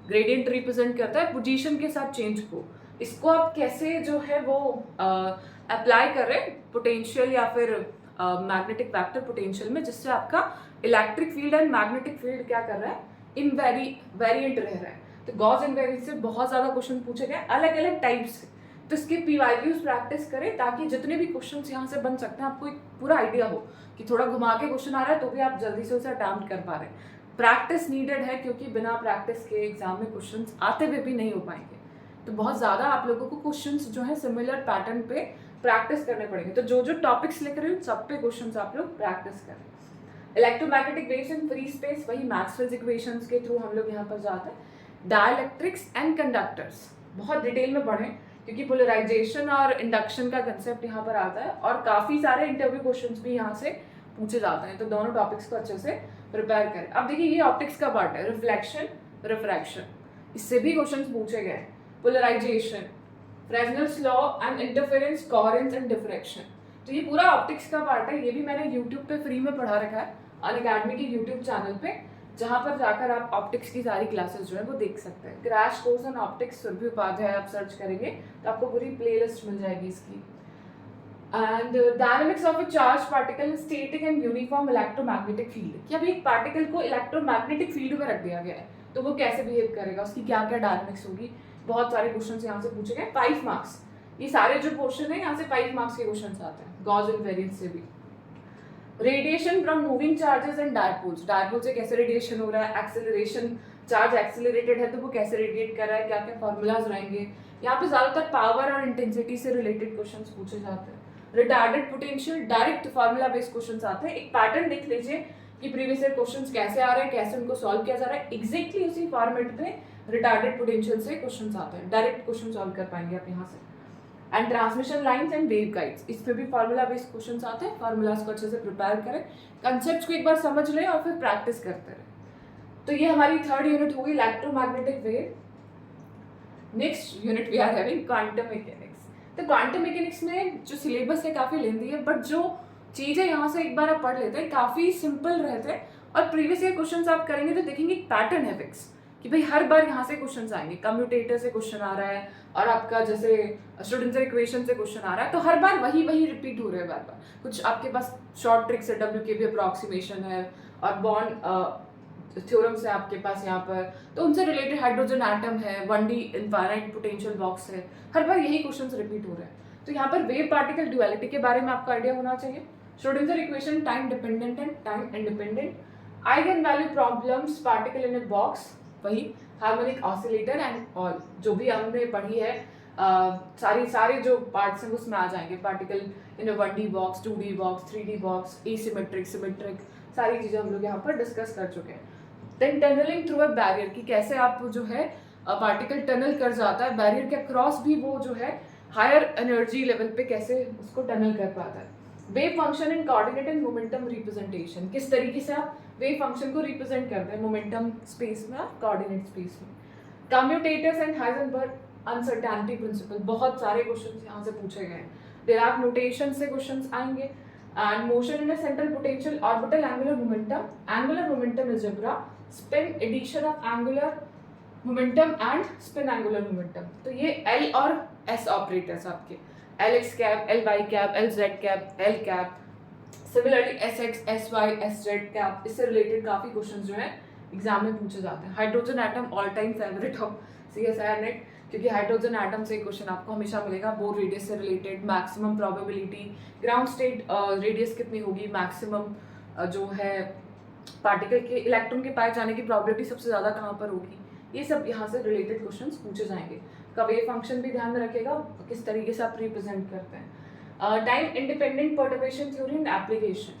ग्रेडियंट रिप्रेजेंट करता है पोजीशन के साथ चेंज को, इसको आप कैसे जो है वो अप्लाई कर रहे हैं पोटेंशियल या फिर मैग्नेटिक वेक्टर पोटेंशियल में, जिससे आपका electric field and magnetic field क्या कर रहा है, वेरिएंट रह रहा है। तो गॉस इनवेरिएंस से बहुत ज़्यादा क्वेश्चन पूछे गए अलग अलग टाइप्स के। तो इसके PYQs प्रैक्टिस करें ताकि जितने भी क्वेश्चन यहाँ से बन सकते हैं आपको एक पूरा आइडिया हो कि थोड़ा घुमा के क्वेश्चन आ रहा है तो भी आप जल्दी से उसे अटेम्प्ट कर पा रहे हैं। प्रैक्टिस नीडेड है, क्योंकि बिना प्रैक्टिस के एग्जाम में क्वेश्चंस आते हुए भी नहीं हो पाएंगे। तो बहुत ज़्यादा आप लोगों को क्वेश्चंस जो है सिमिलर पैटर्न पे प्रैक्टिस करने पड़ेंगे। तो जो जो टॉपिक्स लिख रहे हो सब पे क्वेश्चंस आप लोग प्रैक्टिस करें। Electromagnetic waves in free space, वही मैक्सवेल्स इक्वेशंस के थ्रू हम लोग यहाँ पर जाते हैं। डाइलेक्ट्रिक्स एंड कंडक्टर्स बहुत डिटेल में पढ़ें, क्योंकि पोलराइजेशन और इंडक्शन का कंसेप्ट यहाँ पर आता है और काफ़ी सारे इंटरव्यू क्वेश्चंस भी यहाँ से पूछे जाते हैं। तो दोनों टॉपिक्स को अच्छे से प्रिपेयर करें। अब देखिए ये ऑप्टिक्स का पार्ट है, रिफ्लेक्शन, रिफ्रैक्शन, इससे भी क्वेश्चंस पूछे गए। Polarization, Fresnel's law and interference, coherence and diffraction, तो ये पूरा ऑप्टिक्स का पार्ट है। ये भी मैंने यूट्यूब पे फ्री में पढ़ा रखा है अनअकैडमी के यूट्यूब चैनल पे, जहाँ पर जाकर आप ऑप्टिक्स की सारी क्लासेस जो है वो देख सकते हैं। Crash course on optics Surabhi Upadhyay आप सर्च करेंगे तो आपको पूरी प्लेलिस्ट मिल जाएगी इसकी। And dynamics of a charge particle, static and uniform electromagnetic field, कि अभी एक पार्टिकल को इलेक्ट्रोमैग्नेटिक फील्ड में रख दिया गया है तो वो कैसे बिहेव करेगा, उसकी क्या क्या डायनेमिक्स होगी। बहुत सारे क्वेश्चन यहाँ से पूछे गए। 5 मार्क्स, ये सारे जो क्वेश्चन है यहाँ से 5 मार्क्स के क्वेश्चन आते हैं गॉस इनवेरिएंस से भी। Radiation from moving charges and dipoles, dipole से कैसे रेडिएशन हो रहा है, एक्सेलरेशन, चार्ज एक्सेलरेटेड है तो वो कैसे रेडिएट कर रहा है, क्या क्या फॉर्मूलाज रहेंगे। यहाँ पे ज्यादातर पावर और इंटेंसिटी से रिलेटेड क्वेश्चंस पूछे जाते हैं। Retarded potential, direct formula based questions आते हैं। एक पैटर्न देख लीजिए कि प्रीवियस ईयर क्वेश्चंस कैसे आ रहे हैं, कैसे उनको सॉल्व किया जा रहा है, एग्जैक्टली उसी फॉर्मेट में रिटार्डेड पोटेंशियल से क्वेश्चंस आते हैं। डायरेक्ट क्वेश्चन सॉल्व कर पाएंगे आप यहाँ से। And transmission lines and wave guides, इस पे भी फार्मूला बेस्ड क्वेश्चंस आते हैं। फार्मूलाज को अच्छे से प्रिपेयर करें, कंसेप्ट्स को एक बार समझ लें और फिर प्रैक्टिस करते रहें। तो ये हमारी 3rd यूनिट होगी electromagnetic wave. Next unit we are having quantum mechanics. तो क्वांटम मैकेनिक्स में जो सिलेबस है काफ़ी लेंदी है, बट जो चीज़ें यहाँ से एक बार आप पढ़ लेते हैं काफ़ी सिंपल रहते हैं। और प्रीवियस ईयर क्वेश्चंस आप करेंगे तो देखेंगे एक पैटर्न है फिक्स कि भाई हर बार यहाँ से क्वेश्चंस आएंगे। कम्यूटेटर से क्वेश्चन आ रहा है और आपका जैसे स्टूडेंट इक्वेशन से क्वेश्चन आ रहा है, तो हर बार वही रिपीट हो रहे हैं बार बार। कुछ आपके पास शॉर्ट ट्रिक्स है, WKB अप्रॉक्सीमेशन है और बॉन्ड थ्योरम्स है आपके पास यहाँ पर, तो उनसे रिलेटेड हाइड्रोजन एटम है, 1D इनफाइनाइट पोटेंशियल बॉक्स है, हर बार यही क्वेश्चंस रिपीट हो रहे हैं। तो यहाँ पर वेव पार्टिकल ड्युअलिटी के बारे में आपका आइडिया होना चाहिए। Schrodinger equation time dependent and time independent, eigen value problems, particle in a box, वही हार्मोनिक ऑसिलेटर एंड ऑल, जो भी हमने पढ़ी है सारे जो पार्ट्स हैं उसमें आ जाएंगे। Particle in 1D box, 2D box, 3D box, asymmetric, symmetric, सारी चीज़ें हम लोग यहाँ पर डिस्कस कर चुके हैं। Then tunnelling through a barrier, कि कैसे आप जो है पार्टिकल टनल कर जाता है बैरियर के अक्रॉस भी, वो जो है हायर एनर्जी लेवल पे कैसे उसको टनल कर पाता है। Wave function in coordinate and momentum representation, किस तरीके से आप वेव फंक्शन को रिप्रेजेंट करते हैं मोमेंटम स्पेस में और कोऑर्डिनेट स्पेस में। Commutators and Heisenberg uncertainty principle, बहुत सारे क्वेश्चंस यहाँ से पूछे गए हैं। डिराक नोटेशन से क्वेश्चंस आएंगे। And motion in a central potential orbital angular momentum algebra, spin addition of angular momentum and spin angular momentum. तो ये एल और एस ऑपरेटर्स आपके, L x cap, L y cap, L z cap, L cap, similarly S x, S y, S z cap, इससे related काफ़ी question जो है exam में पूछे जाते हैं। Hydrogen atom all time favourite of CSIR net, क्योंकि हाइड्रोजन एटम से क्वेश्चन आपको हमेशा मिलेगा। बोर रेडियस से related, maximum probability, ground state radius कितनी होगी, मैक्सिमम जो है पार्टिकल के इलेक्ट्रॉन के पाए जाने की प्रोबेबिलिटी सबसे ज़्यादा कहाँ पर होगी, ये सब यहाँ से रिलेटेड क्वेश्चंस पूछे जाएंगे। का वेव फंक्शन भी ध्यान में रखेगा, किस तरीके से आप रिप्रेजेंट करते हैं। Time independent perturbation theory and application,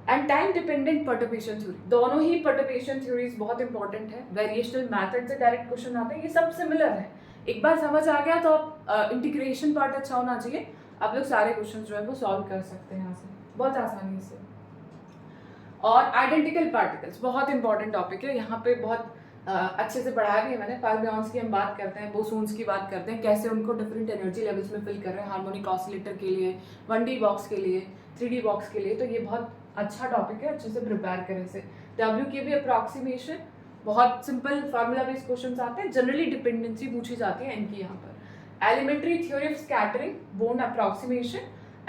and time dependent perturbation theory, दोनों ही पर्टर्बेशन थ्योरीज बहुत इंपॉर्टेंट है। वेरिएशनल मैथड से डायरेक्ट क्वेश्चन आते हैं, ये सब सिमिलर है। एक बार समझ आ गया तो आप इंटीग्रेशन पार्ट अच्छा होना चाहिए, आप लोग सारे क्वेश्चन जो है वो सॉल्व कर सकते हैं यहाँ से बहुत आसानी से। और आइडेंटिकल पार्टिकल्स बहुत इंपॉर्टेंट टॉपिक है, यहाँ पे बहुत अच्छे से पढ़ाया भी है मैंने। फर्मियॉन्स की हम बात करते हैं, बोसोन्स की बात करते हैं, कैसे उनको डिफरेंट एनर्जी लेवल्स में फिल कर रहे हैं, हार्मोनिक ऑसिलेटर के लिए, 1D बॉक्स के लिए, 3D बॉक्स के लिए। तो ये बहुत अच्छा टॉपिक है, अच्छे से प्रिपेयर करें इसे। W के भी अप्रॉक्सीमेशन, बहुत सिंपल फार्मूला बेस्ड क्वेश्चंस आते हैं, जनरली डिपेंडेंसी पूछी जाती है इनकी यहाँ पर। Elementary theory of scattering, Born approximation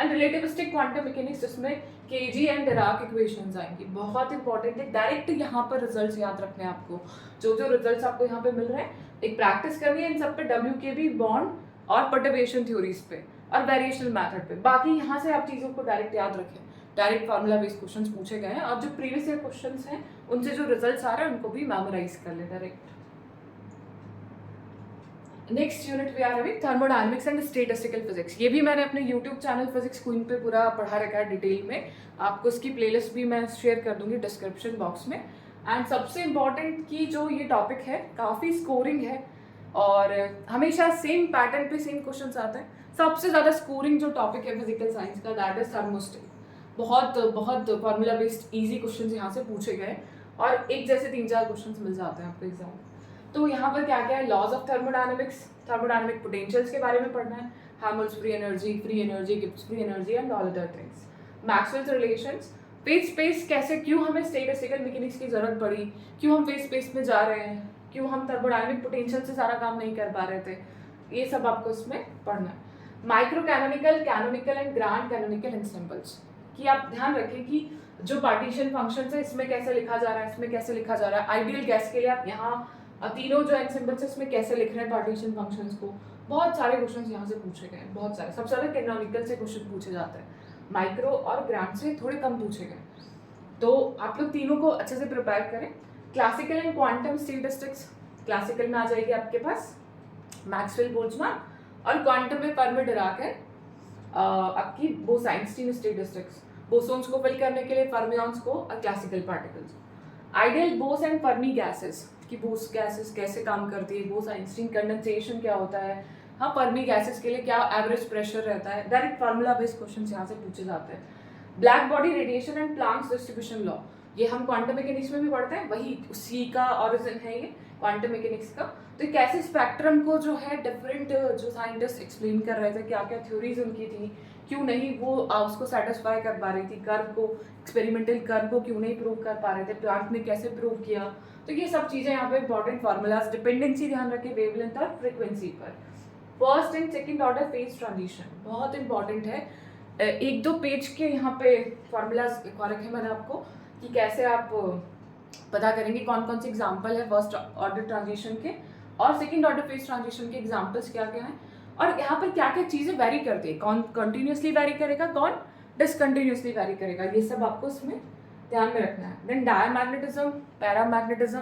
and relativistic quantum mechanics, जिसमें केजी एंड डिराक इक्वेशंस आएंगी, बहुत इंपॉर्टेंट है। डायरेक्ट यहाँ पर रिजल्ट्स याद रखने हैं आपको, जो रिजल्ट्स आपको यहाँ पे मिल रहे हैं, एक प्रैक्टिस करनी है इन सब पे, डब्ल्यू के भी, बॉन्ड और पर्टर्बेशन थ्योरीज पे और वेरिएशनल मेथड पे। बाकी यहाँ से आप चीज़ों को डायरेक्ट याद रखें, डायरेक्ट फार्मूला बेस्ड क्वेश्चंस पूछे गए हैं, और जो प्रीवियस ईयर क्वेश्चंस हैं उनसे जो रिजल्ट्स आ रहे हैं उनको भी मेमोराइज कर ले direct. Next unit we are having thermodynamics and statistical physics. ये भी मैंने अपने यूट्यूब चैनल फिजिक्स क्वीन पे पूरा पढ़ा रखा है डिटेल में, आपको इसकी प्लेलिस्ट भी मैं शेयर कर दूंगी डिस्क्रिप्शन बॉक्स में। एंड सबसे इम्पॉर्टेंट की जो ये टॉपिक है, काफ़ी स्कोरिंग है और हमेशा सेम पैटर्न पे सेम क्वेश्चंस आते हैं। सबसे ज़्यादा स्कोरिंग जो टॉपिक है फिजिकल साइंस का, दैट इज थर्मोस्टेट। बहुत फार्मूला बेस्ड ईजी क्वेश्चन यहाँ से पूछे गए और एक जैसे 3-4 क्वेश्चन मिल जाते हैं आपको एग्जाम में। तो यहाँ पर क्या क्या है, laws of thermodynamics, thermodynamic potentials के बारे में पढ़ना है, Helmholtz free energy, Gibbs free energy and all other things. Maxwell's relations, phase space कैसे, क्यों हमें स्टैटिस्टिकल मैकेनिक्स की जरूरत पड़ी, क्यों हम फेज स्पेस में जा रहे हैं, क्यों हम थर्मोडायनेमिक पोटेंशियल से सारा काम नहीं कर पा रहे थे, ये सब आपको इसमें पढ़ना है। Micro canonical and grand canonical ensembles, कि आप ध्यान रखें कि जो पार्टीशन फंक्शन है इसमें कैसे लिखा जा रहा है, इसमें कैसे लिखा जा रहा है। आइडियल गैस के लिए आप यहाँ तीनों जो एंसेंबल्स है इसमें कैसे लिख रहे हैं पार्टीशन फंक्शंस को, बहुत सारे क्वेश्चंस यहाँ से पूछे गए हैं, बहुत सारे। सबसे ज़्यादा कैनोनिकल से क्वेश्चन पूछे जाते हैं, माइक्रो और ग्रांड से थोड़े कम पूछे गए। तो आप लोग तीनों को अच्छे से प्रिपेयर करें। Classical and quantum statistics, classical में आ जाएगी आपके पास मैक्सवेल बोल्ट्जमैन, और क्वांटम में फर्मी डिराक है आपकी बोस-आइंस्टीन स्टैटिस्टिक्स, बोसोन्स को फिल करने के लिए, फर्मियॉन्स को और classical particles. Ideal Bose and Fermi gases, कि बोस गैसेस कैसे काम करती है, बोस-आइंस्टीन कंडेंसेशन क्या होता है, हाँ फर्मी गैसेस के लिए क्या एवरेज प्रेशर रहता है, डायरेक्ट फार्मूला बेस्ड क्वेश्चन यहाँ से पूछे जाते हैं। Black body radiation and Planck's distribution law, ये हम क्वांटम मैकेनिक्स में भी पढ़ते हैं, वही उसी का ऑरिजिन है ये क्वांटम मैकेनिक्स का। तो कैसे स्पेक्ट्रम को जो है डिफरेंट जो साइंटिस्ट एक्सप्लेन कर रहे थे, क्या क्या थ्योरीज उनकी थी, क्यों नहीं वो उसको सेटिस्फाई कर पा रही थी, कर्व को, एक्सपेरिमेंटल कर्व को क्यों नहीं प्रूव कर पा रहे थे, प्लांक ने कैसे प्रूव किया। तो ये सब चीज़ें यहाँ पे इंपॉर्टेंट फार्मूलाज, डिपेंडेंसी ध्यान रखें वेवलेंथ और फ्रीक्वेंसी पर। First and second order phase transition बहुत इंपॉर्टेंट है, 1-2 पेज के यहाँ पे फार्मूलाज रखे मैंने आपको, कि कैसे आप पता करेंगे कौन कौन से एग्जाम्पल है फर्स्ट ऑर्डर ट्रांजिशन के और सेकंड ऑर्डर फेज ट्रांजिशन के एग्जाम्पल्स क्या क्या हैं, और यहाँ पर क्या क्या चीज़ें वेरी करती है, कौन कंटिन्यूसली वेरी करेगा, कौन डिसकंटिन्यूसली वेरी करेगा, ये सब आपको इसमें ध्यान में रखना है। Then diamagnetism, paramagnetism,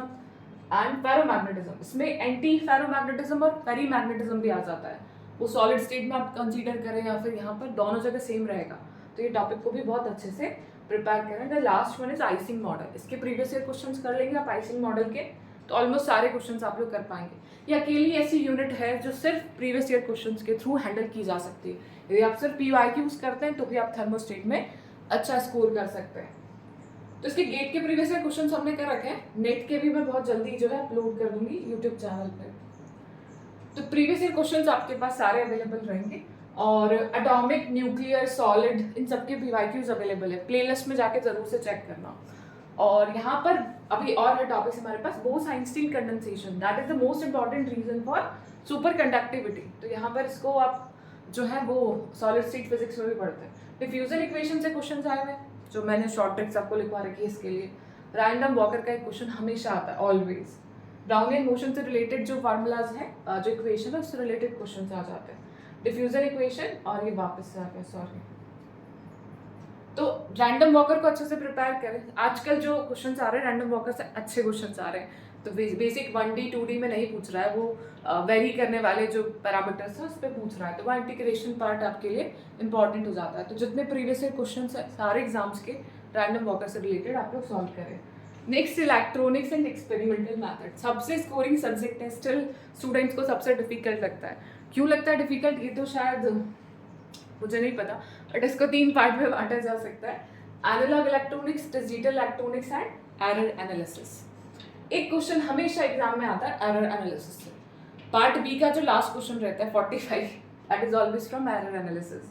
and ferromagnetism, इसमें एंटी फेरोमैग्नेटिज्म और पेरीमैग्नेटिज्म भी आ जाता है। वो सॉलिड स्टेट में आप कंसीडर करें या फिर यहाँ पर दोनों जगह सेम रहेगा, तो ये टॉपिक को भी बहुत अच्छे से प्रिपेयर करें। The last one is icing model. इसके प्रीवियस ईयर क्वेश्चंस कर लेंगे आप आइसिंग मॉडल के, तो ऑलमोस्ट सारे क्वेश्चंस आप लोग कर पाएंगे। ये अकेली ऐसी यूनिट है जो सिर्फ प्रीवियस ईयर क्वेश्चंस के थ्रू हैंडल की जा सकती है। यदि आप सिर्फ PYQs करते हैं तो भी आप थर्मोस्टेट में अच्छा स्कोर कर सकते हैं। तो इसके गेट के प्रीवियस ईयर क्वेश्चंस हमने कर रखे हैं, नेट के भी मैं बहुत जल्दी जो है अपलोड कर दूंगी यूट्यूब चैनल पे। तो प्रीवियस ईयर क्वेश्चंस आपके पास सारे अवेलेबल रहेंगे, और एटॉमिक, न्यूक्लियर, सॉलिड, इन सबके PYQs अवेलेबल है, प्लेलिस्ट में जाके जरूर से चेक करना। और यहाँ पर अभी और है टॉपिक्स हमारे पास, Bose Einstein condensation, that is the most important reason for super conductivity. तो यहाँ पर इसको आप जो है वो सॉलिड स्टेट फिजिक्स में भी पढ़ते हैं। डिफ्यूजन इक्वेशन से क्वेश्चन आए हुए, जो मैंने शॉर्ट ट्रिक्स आपको लिखवा रखी है इसके लिए। रैंडम वॉकर का एक क्वेश्चन हमेशा आता है, ऑलवेज। ब्राउनियन मोशन से रिलेटेड जो फार्मूलाज हैं, जो इक्वेशन है उससे रिलेटेड क्वेश्चन आ जाते हैं। डिफ्यूजन इक्वेशन, और ये वापस से आ गया, सॉरी। तो रैंडम वॉकर को अच्छे से प्रिपेयर करें। आजकल जो क्वेश्चंस आ रहे हैं रैंडम वॉकर से अच्छे क्वेश्चंस आ रहे हैं, तो बेसिक 1D 2D में नहीं पूछ रहा है वो, वेरी करने वाले जो पैरामीटर्स हैं उस पर पूछ रहा है, तो वहाँ इंटीग्रेशन पार्ट आपके लिए इंपॉर्टेंट हो जाता है। तो जितने प्रीवियस ईयर क्वेश्चंस हैं सारे एग्जाम्स के रैंडम वॉकर से रिलेटेड आप लोग सॉल्व करें। Next, electronics and experimental method, सबसे स्कोरिंग सब्जेक्ट है, स्टिल स्टूडेंट्स को सबसे डिफिकल्ट लगता है। क्यों लगता है डिफिकल्ट, ये तो शायद मुझे नहीं पता, बट इसको 3 पार्ट में बांटा जा सकता है, analog electronics, digital electronics and error analysis. एक क्वेश्चन हमेशा एग्जाम में आता है एरर एनालिसिस से। पार्ट बी का जो लास्ट क्वेश्चन रहता है 45, that is always from error analysis.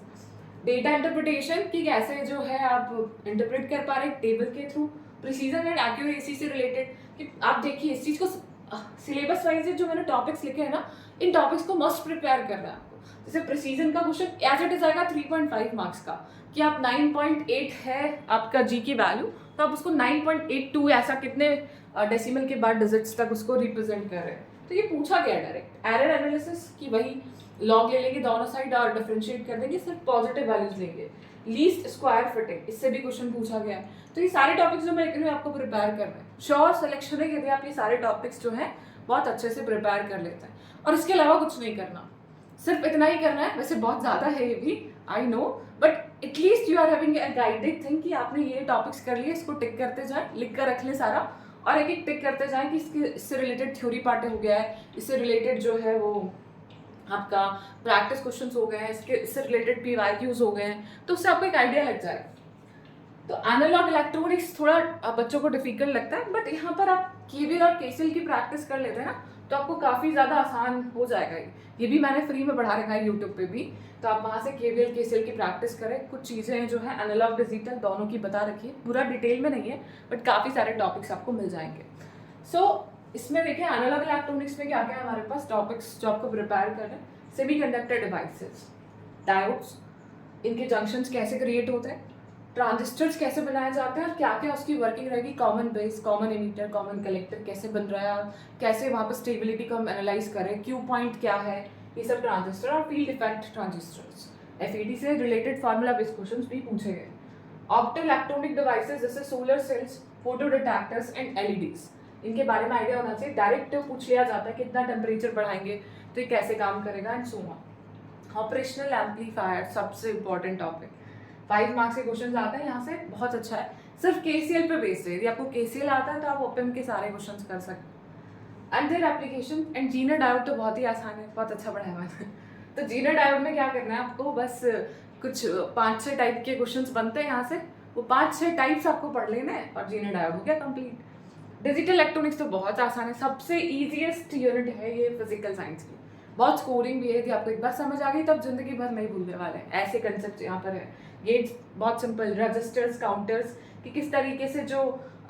Data interpretation, कि कैसे जो है आप इंटरप्रेट कर पा रहे हैं टेबल के थ्रू। प्रिसीजन एंड एक्यूरेसी से रिलेटेड, कि आप देखिए इस चीज़ को सिलेबस वाइज जो मैंने टॉपिक्स लिखे हैं ना, इन टॉपिक्स को मस्ट प्रिपेयर करना है आपको। जैसे प्रिसीजन का क्वेश्चन एज इट इज आएगा 3.5 मार्क्स का, कि आप 9.8 है आपका जी की वैल्यू, तो आप उसको 9.82 ऐसा कितने डेसिमल के बाद डिजिट्स तक उसको रिप्रेजेंट कर रहे हैं। तो ये पूछा गया डायरेक्ट। एरर एनालिसिस की वही लॉग ले लेंगे दोनों साइड और डिफरेंशिएट कर देंगे, सिर्फ पॉजिटिव वैल्यूज लेंगे। लीस्ट स्क्वायर फिटिंग, इससे भी क्वेश्चन पूछा गया है। तो ये सारे टॉपिक्स जो मैं लिख रही हूँ आपको प्रिपेयर कर रहे हैं। श्योर सिलेक्शन है यदि आप ये सारे टॉपिक्स जो है बहुत अच्छे से प्रिपेयर कर लेते हैं, और इसके अलावा कुछ नहीं करना, सिर्फ इतना ही करना है। वैसे बहुत ज़्यादा है ये भी, I know, but at least you are having a guided thing कि आपने ये टॉपिक्स कर लिए, इसको टिक करते जाएं, लिख कर रख लें सारा, और एक एक टिक करते जाएं कि इससे रिलेटेड थ्योरी पार्ट हो गया है, इससे रिलेटेड जो है वो आपका प्रैक्टिस क्वेश्चंस हो गए हैं, इससे रिलेटेड PYQs हो गए हैं, तो उससे आपको एक आइडिया लग जाएगा। तो एनालॉग इलेक्ट्रॉनिक्स थोड़ा बच्चों को डिफिकल्ट लगता है, बट यहाँ पर आप केवीएल और केसीएल की प्रैक्टिस कर लेते हैं ना, तो आपको काफ़ी ज़्यादा आसान हो जाएगा। ये भी मैंने फ्री में बढ़ा रखा है यूट्यूब पे भी, तो आप वहाँ से केवीएल केसीएल की प्रैक्टिस करें। कुछ चीज़ें जो है एनालॉग डिजिटल दोनों की बता रखी है, पूरा डिटेल में नहीं है, बट काफ़ी सारे टॉपिक्स आपको मिल जाएंगे। इसमें देखिए एनालॉग इलेक्ट्रॉनिक्स में क्या क्या है हमारे पास टॉपिक्स जो आपको प्रिपेयर कर रहे हैं। सेमीकंडक्टर डिवाइसेस, डायोड्स, इनके जंक्शंस कैसे क्रिएट होते हैं, ट्रांजिस्टर्स कैसे बनाए जाते हैं और क्या क्या उसकी वर्किंग रहेगी, common base, common emitter, common collector कैसे बन रहा है, कैसे वहाँ पर स्टेबिलिटी को हम एनालाइज करें, क्यू पॉइंट क्या है, ये सब ट्रांजिस्टर और फील्ड इफेक्ट ट्रांजिस्टर्स। FET से रिलेटेड फार्मूला बेस्ड क्वेश्चन भी पूछे गए। ऑप्टो इलेक्ट्रॉनिक डिवाइसेस जैसे solar cells, photo detectors and LEDs, इनके बारे में आइडिया होना चाहिए। डायरेक्ट पूछ लिया जाता है कितना टेम्परेचर बढ़ाएंगे तो ये कैसे काम करेगा and so on. Operational amplifier सबसे इंपॉर्टेंट टॉपिक, 5 मार्क्स के क्वेश्चन आते हैं यहाँ से, बहुत अच्छा है। सिर्फ KCL पे बेस्ड है, यदि आपको KCL आता है तो आप OPM के सारे क्वेश्चन कर सकते हैं। And their application and Zener diode तो बहुत ही आसान है, बहुत अच्छा पढ़ाया मैंने। तो जीनर डायोड में क्या करना है आपको, बस कुछ 5-6 टाइप के क्वेश्चन बनते हैं यहाँ से, वो 5-6 टाइप्स आपको पढ़ लेना है और जीनर डायोड हो गया कंप्लीट। डिजिटल इलेक्ट्रॉनिक्स तो बहुत आसान है, सबसे ईजीएस्ट यूनिट है ये फिजिकल साइंस की, बहुत स्कोरिंग भी है। यदि आपको एक बार समझ आ गई तब जिंदगी भर नहीं भूलने वाले हैं, ऐसे कंसेप्ट यहाँ पर है। गेट्स बहुत सिंपल, रजिस्टर्स, काउंटर्स, कि किस तरीके से जो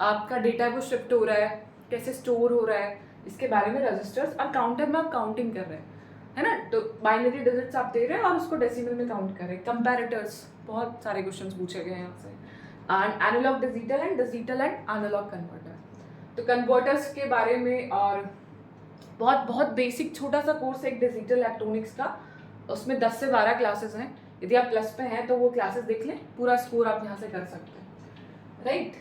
आपका डेटा है वो शिफ्ट हो रहा है, कैसे स्टोर हो रहा है, इसके बारे में रजिस्टर्स। और काउंटर में आप काउंटिंग कर रहे हैं, है ना, तो बाइनरी डिजिट्स आप दे रहे हैं और उसको डेसिमल में काउंट कर रहे हैं। कंपैरेटर्स, बहुत सारे क्वेश्चंस पूछे गए हैं यहाँ से। And analog digital and analog converter, तो कन्वर्टर्स के बारे में, और बहुत बहुत बेसिक छोटा सा कोर्स है एक डिजिटल इलेक्ट्रॉनिक्स का, उसमें 10 से 12 क्लासेस हैं। यदि आप प्लस पे हैं तो वो क्लासेस देख लें, पूरा स्कोर आप यहाँ से कर सकते हैं, right.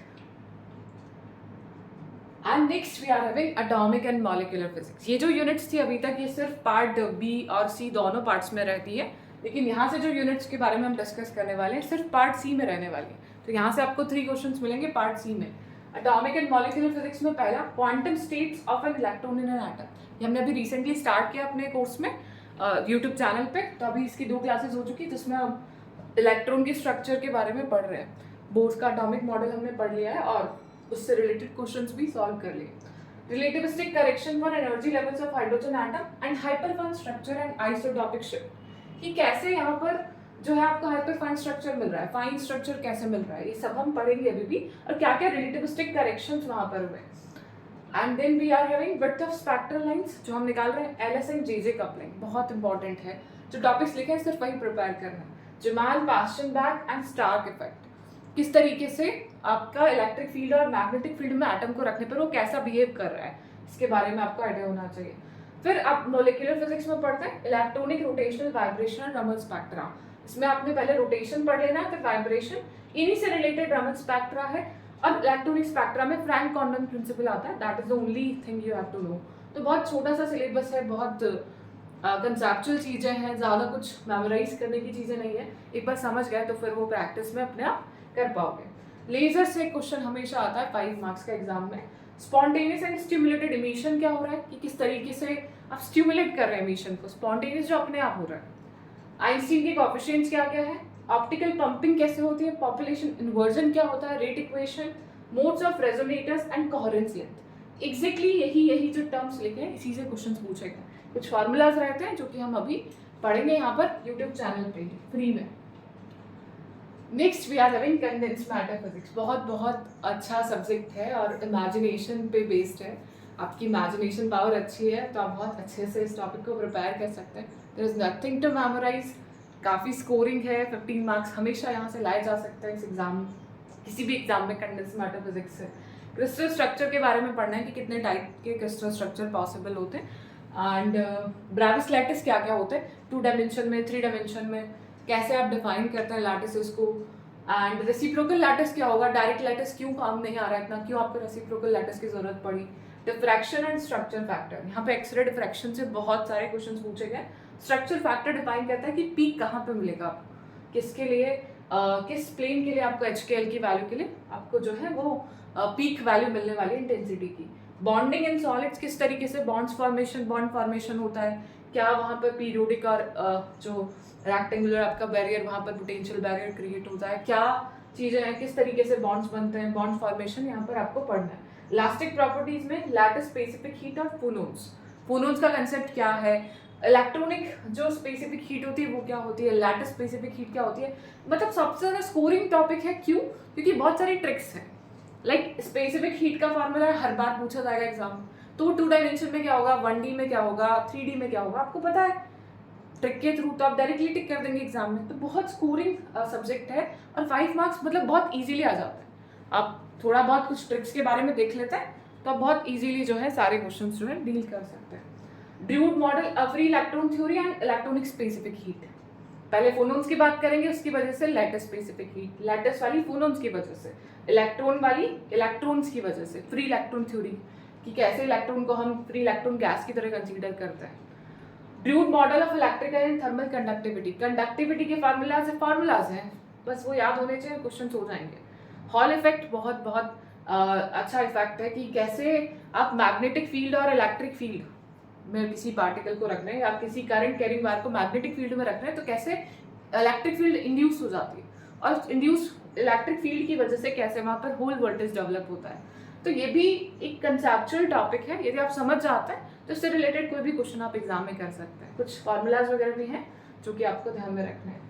And next we are having atomic and molecular physics. ये जो यूनिट्स थी अभी तक, ये सिर्फ पार्ट बी और सी दोनों पार्ट्स में रहती है, लेकिन यहाँ से जो यूनिट्स के बारे में हम डिस्कस करने वाले हैं सिर्फ पार्ट सी में रहने वाली है। तो यहाँ से आपको 3 क्वेश्चंस मिलेंगे पार्ट सी में। एटॉमिक एंड मॉलिक्यूलर फिजिक्स में पहला, quantum states of an electron in an atom. ये हमने अभी रिसेंटली स्टार्ट किया अपने कोर्स में यूट्यूब चैनल पे। तो अभी इसकी 2 क्लासेस हो चुकी, जिसमें हम इलेक्ट्रॉन के स्ट्रक्चर के बारे में पढ़ रहे हैं। बोर्स का एटॉमिक मॉडल हमने पढ़ लिया है और उससे रिलेटेड क्वेश्चंस भी सॉल्व कर लिए। Relativistic correction for energy levels of hydrogen atom and hyperfine structure and isotopic shift. कि कैसे यहाँ पर जो है आपको हाइपरफाइन स्ट्रक्चर मिल रहा है, फाइन स्ट्रक्चर कैसे मिल रहा है, ये सब हम पढ़ेंगे अभी भी, और क्या क्या रिलेटिविस्टिक करेक्शंस वहाँ पर हुए। And then we are having width of spectral lines, जो हम निकाल रहे हैं एलएस एंड जेजे कपलिंग, बहुत इंपॉर्टेंट है। जो टॉपिक्स लिखे हैं सिर्फ वही प्रिपेयर करना है। जमाल पास्टनबैक एंड स्टार्क इफेक्ट, किस तरीके से आपका इलेक्ट्रिक फील्ड और मैग्नेटिक फील्ड में एटम को रखने पर वो कैसा बिहेव कर रहा है, इसके बारे में आपको आइडिया होना चाहिए। फिर आप मॉलिक्यूलर फिजिक्स में पढ़ते हैं इलेक्ट्रॉनिक रोटेशनल वाइब्रेशन और रमन स्पेक्ट्रा। इसमें आपने पहले रोटेशन पढ़ लेना है, फिर वाइब्रेशन, इन्हीं से रिलेटेड रमन स्पेक्ट्रा है। और इलेक्ट्रॉनिक स्पेक्ट्रा में फ्रैंक कॉन्डन प्रिंसिपल आता है, that is the only thing you have to know. तो बहुत छोटा सा सिलेबस है, बहुत कंसेप्चुअल चीज़ें हैं, ज़्यादा कुछ मेमोराइज करने की चीज़ें नहीं है। एक बार समझ गए तो फिर वो प्रैक्टिस में अपने आप कर पाओगे। लेजर से क्वेश्चन हमेशा आता है 5 मार्क्स का एग्जाम में। स्पॉन्टेनियस एंड स्टिमुलेटेड इमिशन क्या हो रहा है, कि किस तरीके से आप स्टिमुलेट कर रहे हैं इमिशन को। स्पॉन्टेनियस जो अपने आप हो रहा है। आइंस्टीन के कोएफिशिएंट्स क्या क्या है, ऑप्टिकल पंपिंग कैसे होती है, पॉपुलेशन इन्वर्जन क्या होता है, rate equation, modes of resonators and coherence length. Exactly यही जो टर्म्स लिखे हैं इसी से क्वेश्चन पूछे गए। कुछ फार्मूलाज रहते हैं जो कि हम अभी पढ़ेंगे यहाँ पर यूट्यूब चैनल पे फ्री में। Next we are having condensed matter physics. बहुत अच्छा सब्जेक्ट है और इमेजिनेशन पे बेस्ड है। आपकी इमेजिनेशन पावर अच्छी है तो आप बहुत अच्छे से इस टॉपिक को प्रिपेयर कर सकते हैं। There is nothing to memorise, काफ़ी स्कोरिंग है, 15 मार्क्स हमेशा यहाँ से लाए जा सकते हैं इस एग्जाम, किसी भी एग्जाम में कंडेंस्ड मैटर फिजिक्स से। क्रिस्टल स्ट्रक्चर के बारे में पढ़ना है कि कितने टाइप के क्रिस्टल स्ट्रक्चर पॉसिबल होते हैं, एंड ब्रेविस लैटिस क्या क्या होते हैं 2 डायमेंशन में, 3 डायमेंशन में, कैसे आप डिफाइन करते हैं लैटिसेस को। एंड रेसिप्रोकल लैटिस क्या होगा, डायरेक्ट लैटिस क्यों काम नहीं आ रहा है इतना, क्यों आपको रेसिप्रोकल लैटिस की जरूरत पड़ी। डिफ्रैक्शन एंड स्ट्रक्चर फैक्टर, यहाँ पे एक्सरे डिफ्रैक्शन से बहुत सारे क्वेश्चंस पूछे गए। स्ट्रक्चर फैक्टर डिफाइन करता है कि पीक कहाँ पे मिलेगा आपको, किसके लिए, किस प्लेन के लिए आपको HKL की वैल्यू के लिए आपको जो है वो पीक वैल्यू मिलने वाली इंटेंसिटी की। बॉन्डिंग इन सॉलिड्स, किस तरीके से बॉन्ड फॉर्मेशन होता है, क्या वहाँ पर पीरियोडिक और जो रेक्टेंगुलर आपका बैरियर, वहाँ पर पोटेंशियल बैरियर क्रिएट होता है, क्या चीज़ें हैं, किस तरीके से बॉन्ड्स बनते हैं, बॉन्ड फॉर्मेशन यहाँ पर आपको पढ़ना है। इलास्टिक प्रॉपर्टीज में लैटिस स्पेसिफिक हीट और फोनोन्स का कंसेप्ट क्या है, इलेक्ट्रॉनिक जो स्पेसिफिक हीट होती है वो क्या होती है, लैटिस स्पेसिफिक हीट क्या होती है। मतलब सबसे ज़्यादा स्कोरिंग टॉपिक है, क्यों, क्योंकि बहुत सारी ट्रिक्स हैं। लाइक स्पेसिफिक हीट का फार्मूला हर बार पूछा जाएगा एग्जाम, तो 2 डायमेंशन में क्या होगा, 1D में क्या होगा, 3D में क्या होगा, आपको पता है ट्रिक के थ्रू, तो आप डायरेक्टली टिक कर देंगे एग्जाम में। तो बहुत स्कोरिंग सब्जेक्ट है और 5 मार्क्स मतलब बहुत इजीली आ जाता है। आप थोड़ा बहुत कुछ ट्रिक्स के बारे में देख लेते हैं तो आप बहुत इजीली जो है सारे क्वेश्चन जो है डील कर सकते हैं। Drude model, free electron theory and electronic specific heat. पहले फोनोन्स की बात करेंगे, उसकी वजह से लैटिस स्पेसिफिक हीट, लैटिस वाली फोनोन्स की वजह से, इलेक्ट्रॉन वाली इलेक्ट्रॉन्स की वजह से, फ्री इलेक्ट्रॉन थ्योरी कि कैसे इलेक्ट्रॉन को हम फ्री इलेक्ट्रॉन गैस की तरह कंसीडर करते हैं। Drude model of electrical and thermal conductivity के फार्मूलाज हैं, बस वो याद होने चाहिए, क्वेश्चन हो जाएंगे। हॉल इफेक्ट बहुत अच्छा इफेक्ट है कि कैसे आप मैग्नेटिक फील्ड और इलेक्ट्रिक फील्ड में किसी पार्टिकल को रख रहे हैं या किसी करंट कैरिंग वायर को मैग्नेटिक फील्ड में रख रहे हैं तो कैसे इलेक्ट्रिक फील्ड इंड्यूस हो जाती है और इंड्यूस इलेक्ट्रिक फील्ड की वजह से कैसे वहाँ पर होल वोल्टेज डेवलप होता है। तो ये भी एक कंसेप्चुअल टॉपिक है, यदि आप समझ जाते हैं तो इससे रिलेटेड कोई भी क्वेश्चन आप एग्जाम में कर सकते हैं। कुछ फार्मूलाज वगैरह भी हैं जो कि आपको ध्यान में रखना है।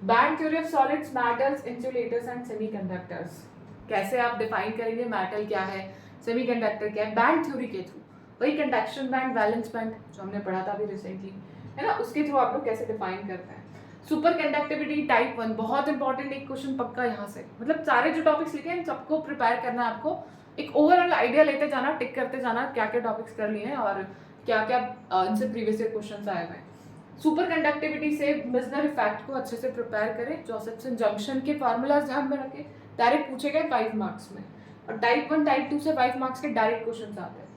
Band theory of solids, metals, insulators and semiconductors, कैसे आप डिफाइन करेंगे मेटल क्या है, सेमीकंडक्टर क्या है, बैंड थ्योरी के थ्रू। वही कंडक्शन बैंड, वैलेंस बैंड जो हमने पढ़ा था अभी रिसेंटली, है ना, उसके थ्रू आप लोग कैसे डिफाइन करते हैं। सुपर कंडक्टिविटी टाइप 1, बहुत इंपॉर्टेंट एक क्वेश्चन पक्का यहाँ से, मतलब सारे जो टॉपिक्स लिखे हैं सबको प्रिपेयर करना है आपको, एक ओवरऑल आइडिया लेते जाना, टिक करते जाना क्या क्या टॉपिक्स कर लिए हैं और क्या क्या इनसे प्रीवियस ईयर क्वेश्चन आए हुए हैं। सुपर कंडक्टिविटी से मिजनर इफेक्ट को अच्छे से प्रिपेयर करें, जोसेफ्सन जंक्शन के फार्मूलाज ध्यान में रखें, डायरेक्ट पूछे गए 5 मार्क्स में। और टाइप 1 टाइप 2 से 5 मार्क्स के डायरेक्ट क्वेश्चन आते हैं।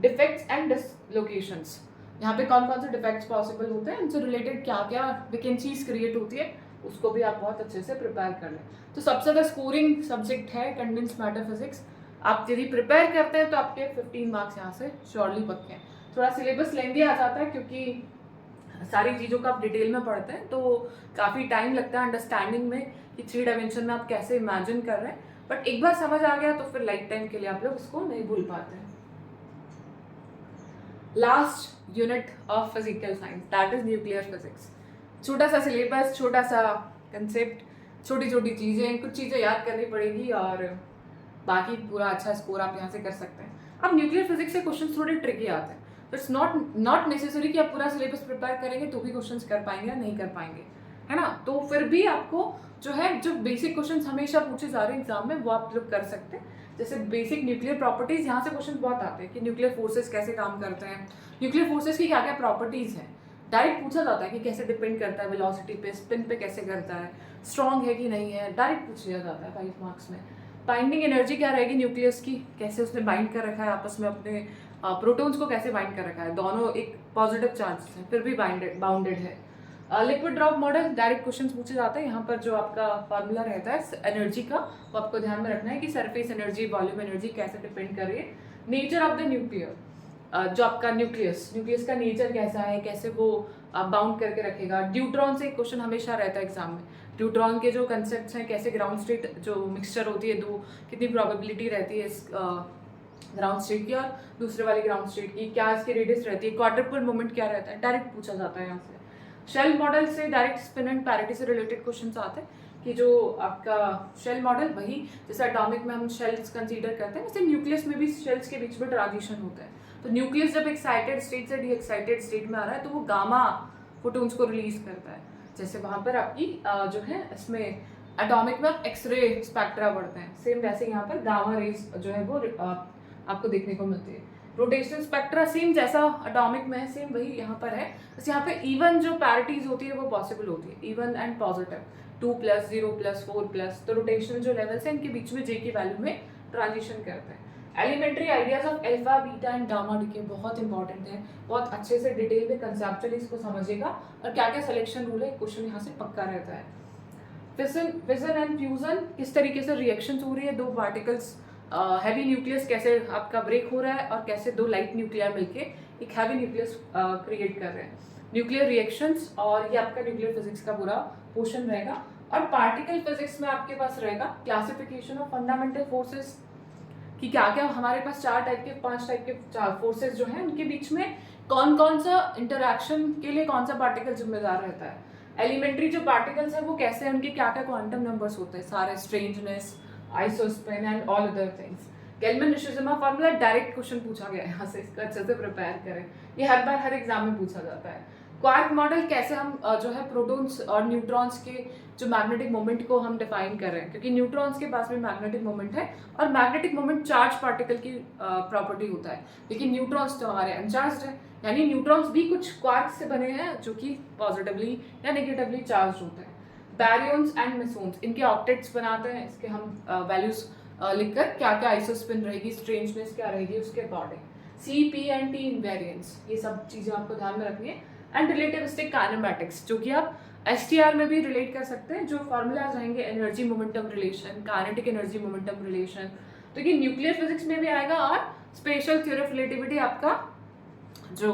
डिफेक्ट्स एंड डिसलोकेशंस, यहाँ पे कौन कौन से डिफेक्ट्स पॉसिबल होते हैं, उनसे रिलेटेड क्या क्या वैकेंसीज क्रिएट होती है, उसको भी आप बहुत अच्छे से प्रिपेयर कर लें। तो सबसे ज़्यादा स्कोरिंग सब्जेक्ट है कंडेंस्ड मैटर फिजिक्स। आप यदि प्रिपेयर करते हैं तो आपके 15 मार्क्स यहाँ से श्योरली पक्के हैं। थोड़ा सिलेबस लेंदी आ जाता है क्योंकि सारी चीज़ों का आप डिटेल में पढ़ते हैं, तो काफ़ी टाइम लगता है अंडरस्टैंडिंग में कि 3 डायमेंशन में आप कैसे इमेजिन कर रहे हैं। बट एक बार समझ आ गया तो फिर लाइफ टाइम के लिए आप लोग उसको नहीं भूल पाते हैं। Last unit of physical science that is nuclear physics. छोटा सा सिलेबस, छोटा सा कंसेप्ट, छोटी छोटी चीज़ें, कुछ चीज़ें याद करनी पड़ेगी और बाकी पूरा अच्छा स्कोर आप यहाँ से कर सकते हैं। अब न्यूक्लियर फिजिक्स से क्वेश्चन थोड़े ट्रिकी आते हैं, तो इट्स नॉट नेसेसरी कि आप पूरा सिलेबस प्रिपेयर करेंगे तो भी क्वेश्चंस कर पाएंगे या नहीं कर पाएंगे, है ना। तो फिर भी आपको जो बेसिक क्वेश्चंस हमेशा पूछे जा रहे हैं एग्जाम में वो आप लोग कर सकते हैं। जैसे बेसिक न्यूक्लियर प्रॉपर्टीज, यहाँ से क्वेश्चन बहुत आते हैं कि न्यूक्लियर फोर्सेस कैसे काम करते हैं, न्यूक्लियर फोर्सेस की क्या क्या प्रॉपर्टीज हैं। डायरेक्ट पूछा जाता है कि कैसे डिपेंड करता है वेलोसिटी पे, स्पिन पे कैसे करता है, स्ट्रॉन्ग है कि नहीं है, डायरेक्ट पूछ लिया जाता है 5 मार्क्स में। बाइंडिंग एनर्जी क्या रहेगी न्यूक्लियस की, कैसे उसने बाइंड कर रखा है आपस में अपने प्रोटॉन्स को कैसे बाइंड कर रखा है, दोनों एक पॉजिटिव चार्ज हैं फिर भी बाउंडेड है। Liquid drop model, direct question पूछे जाते हैं। यहाँ पर जो आपका फार्मूला रहता है एनर्जी का वो आपको ध्यान में रखना है कि सरफेस एनर्जी, वॉल्यूम एनर्जी कैसे डिपेंड कर रही है। नेचर ऑफ द न्यूक्लियर, जो आपका न्यूक्लियस का नेचर कैसा है, कैसे वो बाउंड करके रखेगा। ड्यूट्रॉन से क्वेश्चन हमेशा रहता है एग्जाम में, ड्यूट्रॉन के जो कंसेप्ट्स हैं, कैसे ग्राउंड स्टेट जो मिक्सचर होती है दो, कितनी प्रोबेबिलिटी रहती है इस ग्राउंड स्टेट की और दूसरे वाली ग्राउंड स्टेट की, क्या इसकी रेडियस रहती है, क्वाड्रुपल मोमेंट क्या रहता है, डायरेक्ट पूछा जाता है यहाँ से। शेल मॉडल से डायरेक्ट स्पिन एंड पैरिटी से रिलेटेड क्वेश्चंस आते हैं कि जो आपका शेल मॉडल, वही जैसे एटॉमिक में हम शेल्स कंसीडर करते हैं वैसे न्यूक्लियस में भी शेल्स के बीच में ट्रांजिशन होता है। तो न्यूक्लियस जब एक्साइटेड स्टेट से डी एक्साइटेड स्टेट में आ रहा है तो वो गामा फोटोन्स को रिलीज करता है। जैसे वहाँ पर आपकी जो है इसमें एटॉमिक में एक्सरे स्पेक्ट्रा बढ़ते हैं, सेम वैसे यहाँ पर गामा रेज जो है वो आपको देखने को मिलती है। रोटेशनल स्पेक्ट्रा सेम जैसा एटॉमिक में है, सेम वही यहाँ पर है, बस यहाँ पे इवन जो पैरिटीज होती है वो पॉसिबल होती है, इवन एंड पॉजिटिव, 2+, 0+, 4+। तो रोटेशनल जो लेवल्स हैं इनके बीच में जे की वैल्यू में ट्रांजिशन करते हैं। Elementary ideas of alpha, beta and gamma decay बहुत इंपॉर्टेंट है, बहुत अच्छे से डिटेल में कंसेप्चुअली इसको समझिएगा और क्या क्या सिलेक्शन रूल है क्वेश्चन यहाँ से पक्का रहता है। फिजन एंड फ्यूजन, किस तरीके से रिएक्शंस हो रही है, दो पार्टिकल्स हैवी न्यूक्लियस कैसे आपका ब्रेक हो रहा है और कैसे दो लाइट न्यूक्लियर मिलके एक हैवी न्यूक्लियस क्रिएट कर रहे हैं। न्यूक्लियर रिएक्शंस, और ये आपका न्यूक्लियर फिजिक्स का पूरा पोर्शन रहेगा। और पार्टिकल फिजिक्स में आपके पास रहेगा क्लासिफिकेशन ऑफ फंडामेंटल फोर्सेस, कि क्या क्या हमारे पास 5 टाइप के फोर्सेस जो हैं उनके बीच में कौन कौन सा इंटरैक्शन के लिए कौन सा पार्टिकल जिम्मेदार रहता है। एलिमेंट्री जो पार्टिकल्स हैं वो कैसे हैं, उनके क्या क्या क्वांटम नंबर्स होते हैं, सारे strangeness, isospin and all other things. Gell Mann Nishijima formula direct question पूछा गया है यहाँ से, इसका अच्छे से प्रिपेयर करें, ये हर बार हर एग्जाम में पूछा जाता है। क्वार्क मॉडल, कैसे हम जो है प्रोटॉन्स और न्यूट्रॉन्स के जो मैग्नेटिक मोमेंट को हम डिफाइन कर रहे हैं, क्योंकि न्यूट्रॉन्स के पास में मैग्नेटिक मोमेंट है और मैग्नेटिक मोमेंट चार्ज पार्टिकल की प्रॉपर्टी होता है, लेकिन न्यूट्रॉन्स तो हमारे अनचार्ज है, यानी न्यूट्रॉन्स भी कुछ क्वार्क से बने हैं जो कि पॉजिटिवली या नेगेटिवली चार्ज होते हैं। बैरियंस एंड मेसोन्स, इनके ऑक्टेट्स बनाते हैं, इसके हम वैल्यूज लिखकर क्या क्या आइसोस्पिन रहेगी, स्ट्रेंजनेस क्या रहेगी उसके according. C, P and T invariance, ये सब चीज़ें आपको ध्यान में रखनी है। एंड रिलेटिविस्टिक काइनेमैटिक्स, जो कि आप एसटीआर में भी रिलेट कर सकते हैं, जो फॉर्मूलाज रहेंगे energy momentum relation, kinetic energy momentum relation, तो ये न्यूक्लियर फिजिक्स में भी आएगा। और स्पेशल थ्योरी ऑफ रिलेटिविटी आपका जो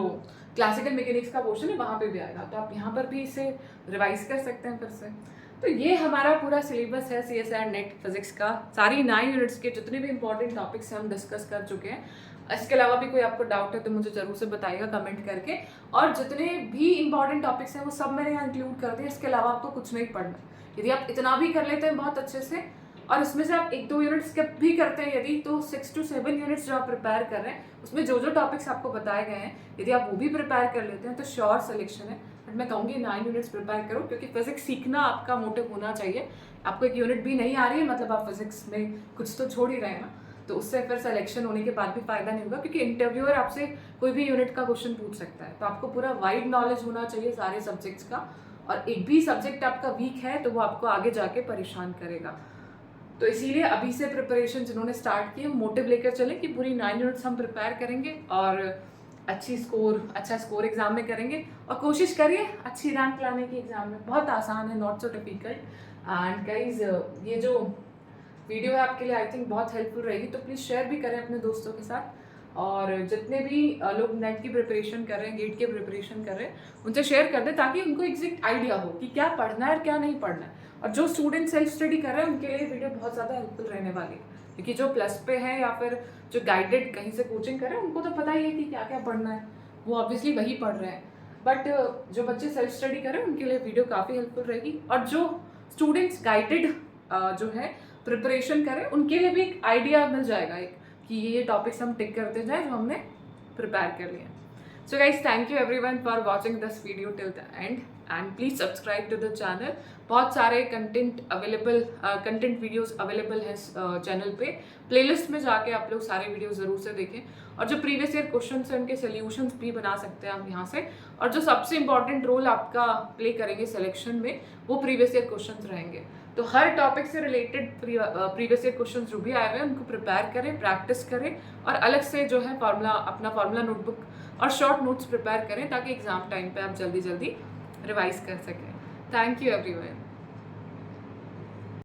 क्लासिकल मैकेनिक्स का पोर्शन है वहाँ पे भी आएगा, तो आप यहाँ पर भी इसे रिवाइज कर सकते हैं फिर से। तो ये हमारा पूरा सिलेबस है CSIR नेट फिजिक्स का, सारी 9 यूनिट्स के जितने भी इंपॉर्टेंट टॉपिक्स हम डिस्कस कर चुके हैं। इसके अलावा भी कोई आपको डाउट है तो मुझे जरूर से बताइएगा कमेंट करके, और जितने भी इंपॉर्टेंट टॉपिक्स हैं वो सब मैंने यहाँ इंक्लूड कर दिए, इसके अलावा आपको कुछ नहीं पढ़ना। यदि आप इतना भी कर लेते हैं बहुत अच्छे से, और इसमें से आप 1-2 यूनिट्स स्किप भी करते हैं यदि, तो 6 to 7 यूनिट्स जो आप प्रिपेयर कर रहे हैं उसमें जो जो टॉपिक्स आपको बताए गए हैं यदि आप वो भी प्रिपेयर कर लेते हैं तो श्योर सिलेक्शन है। बट मैं कहूँगी 9 यूनिट्स प्रिपेयर करो, क्योंकि फिजिक्स सीखना आपका मोटिव होना चाहिए। आपको एक यूनिट भी नहीं आ रही है मतलब आप फिजिक्स में कुछ तो छोड़ ही रहे हैं ना, तो उससे फिर सिलेक्शन होने के बाद भी फायदा नहीं होगा, क्योंकि इंटरव्यूअर आपसे कोई भी यूनिट का क्वेश्चन पूछ सकता है। तो आपको पूरा वाइड नॉलेज होना चाहिए सारे सब्जेक्ट्स का, और एक भी सब्जेक्ट आपका वीक है तो वो आपको आगे जाके परेशान करेगा। तो इसीलिए अभी से प्रिपरेशन जिन्होंने स्टार्ट की मोटिव लेकर चलें कि पूरी 9 यूनिट्स हम प्रिपेयर करेंगे और अच्छा स्कोर एग्जाम में करेंगे और कोशिश करिए अच्छी रैंक लाने की एग्जाम में। बहुत आसान है, not so difficult. And guys ये जो वीडियो है आपके लिए आई थिंक बहुत हेल्पफुल रहेगी, तो प्लीज़ शेयर भी करें अपने दोस्तों के साथ। और जितने भी लोग नेट की प्रिपरेशन कर रहे हैं, गेट की प्रिपरेशन कर रहे हैं, उनसे शेयर कर दें ताकि उनको एग्जैक्ट आइडिया हो कि क्या पढ़ना है और क्या नहीं पढ़ना है। और जो स्टूडेंट सेल्फ स्टडी कर रहे हैं उनके लिए वीडियो बहुत ज़्यादा हेल्पफुल रहने वाली है, क्योंकि जो प्लस पे है या फिर जो गाइडेड कहीं से कोचिंग कर रहे हैं उनको तो पता ही है कि क्या क्या पढ़ना है, वो ऑब्वियसली वही पढ़ रहे हैं। बट जो बच्चे सेल्फ स्टडी कर रहे हैं उनके लिए वीडियो काफ़ी हेल्पफुल रहेगी। और जो स्टूडेंट्स गाइडेड जो है प्रिपरेशन करें उनके लिए भी एक आइडिया मिल जाएगा एक कि ये टॉपिक्स हम टिक करते जाए जो हमने प्रिपेयर कर लिया। So guys thank you everyone for watching this video till the end please subscribe to the channel. बहुत सारे कंटेंट वीडियोस अवेलेबल हैं चैनल पे। प्लेलिस्ट में जाके आप लोग सारे वीडियो ज़रूर से देखें और जो प्रीवियस ईयर क्वेश्चन हैं उनके सोल्यूशंस भी बना सकते हैं आप यहाँ से। और जो सबसे इंपॉर्टेंट रोल आपका प्ले करेंगे सिलेक्शन में वो प्रीवियस ईयर क्वेश्चन रहेंगे। तो हर टॉपिक से रिलेटेड प्रीवियस ईयर क्वेश्चन जो भी आए हुए हैं उनको प्रिपेयर करें, प्रैक्टिस करें और अलग से जो है अपना फार्मूला नोटबुक और शॉर्ट नोट्स प्रिपेयर करें ताकि एग्जाम टाइम पे आप जल्दी रिवाइज कर सकें। Thank you everyone.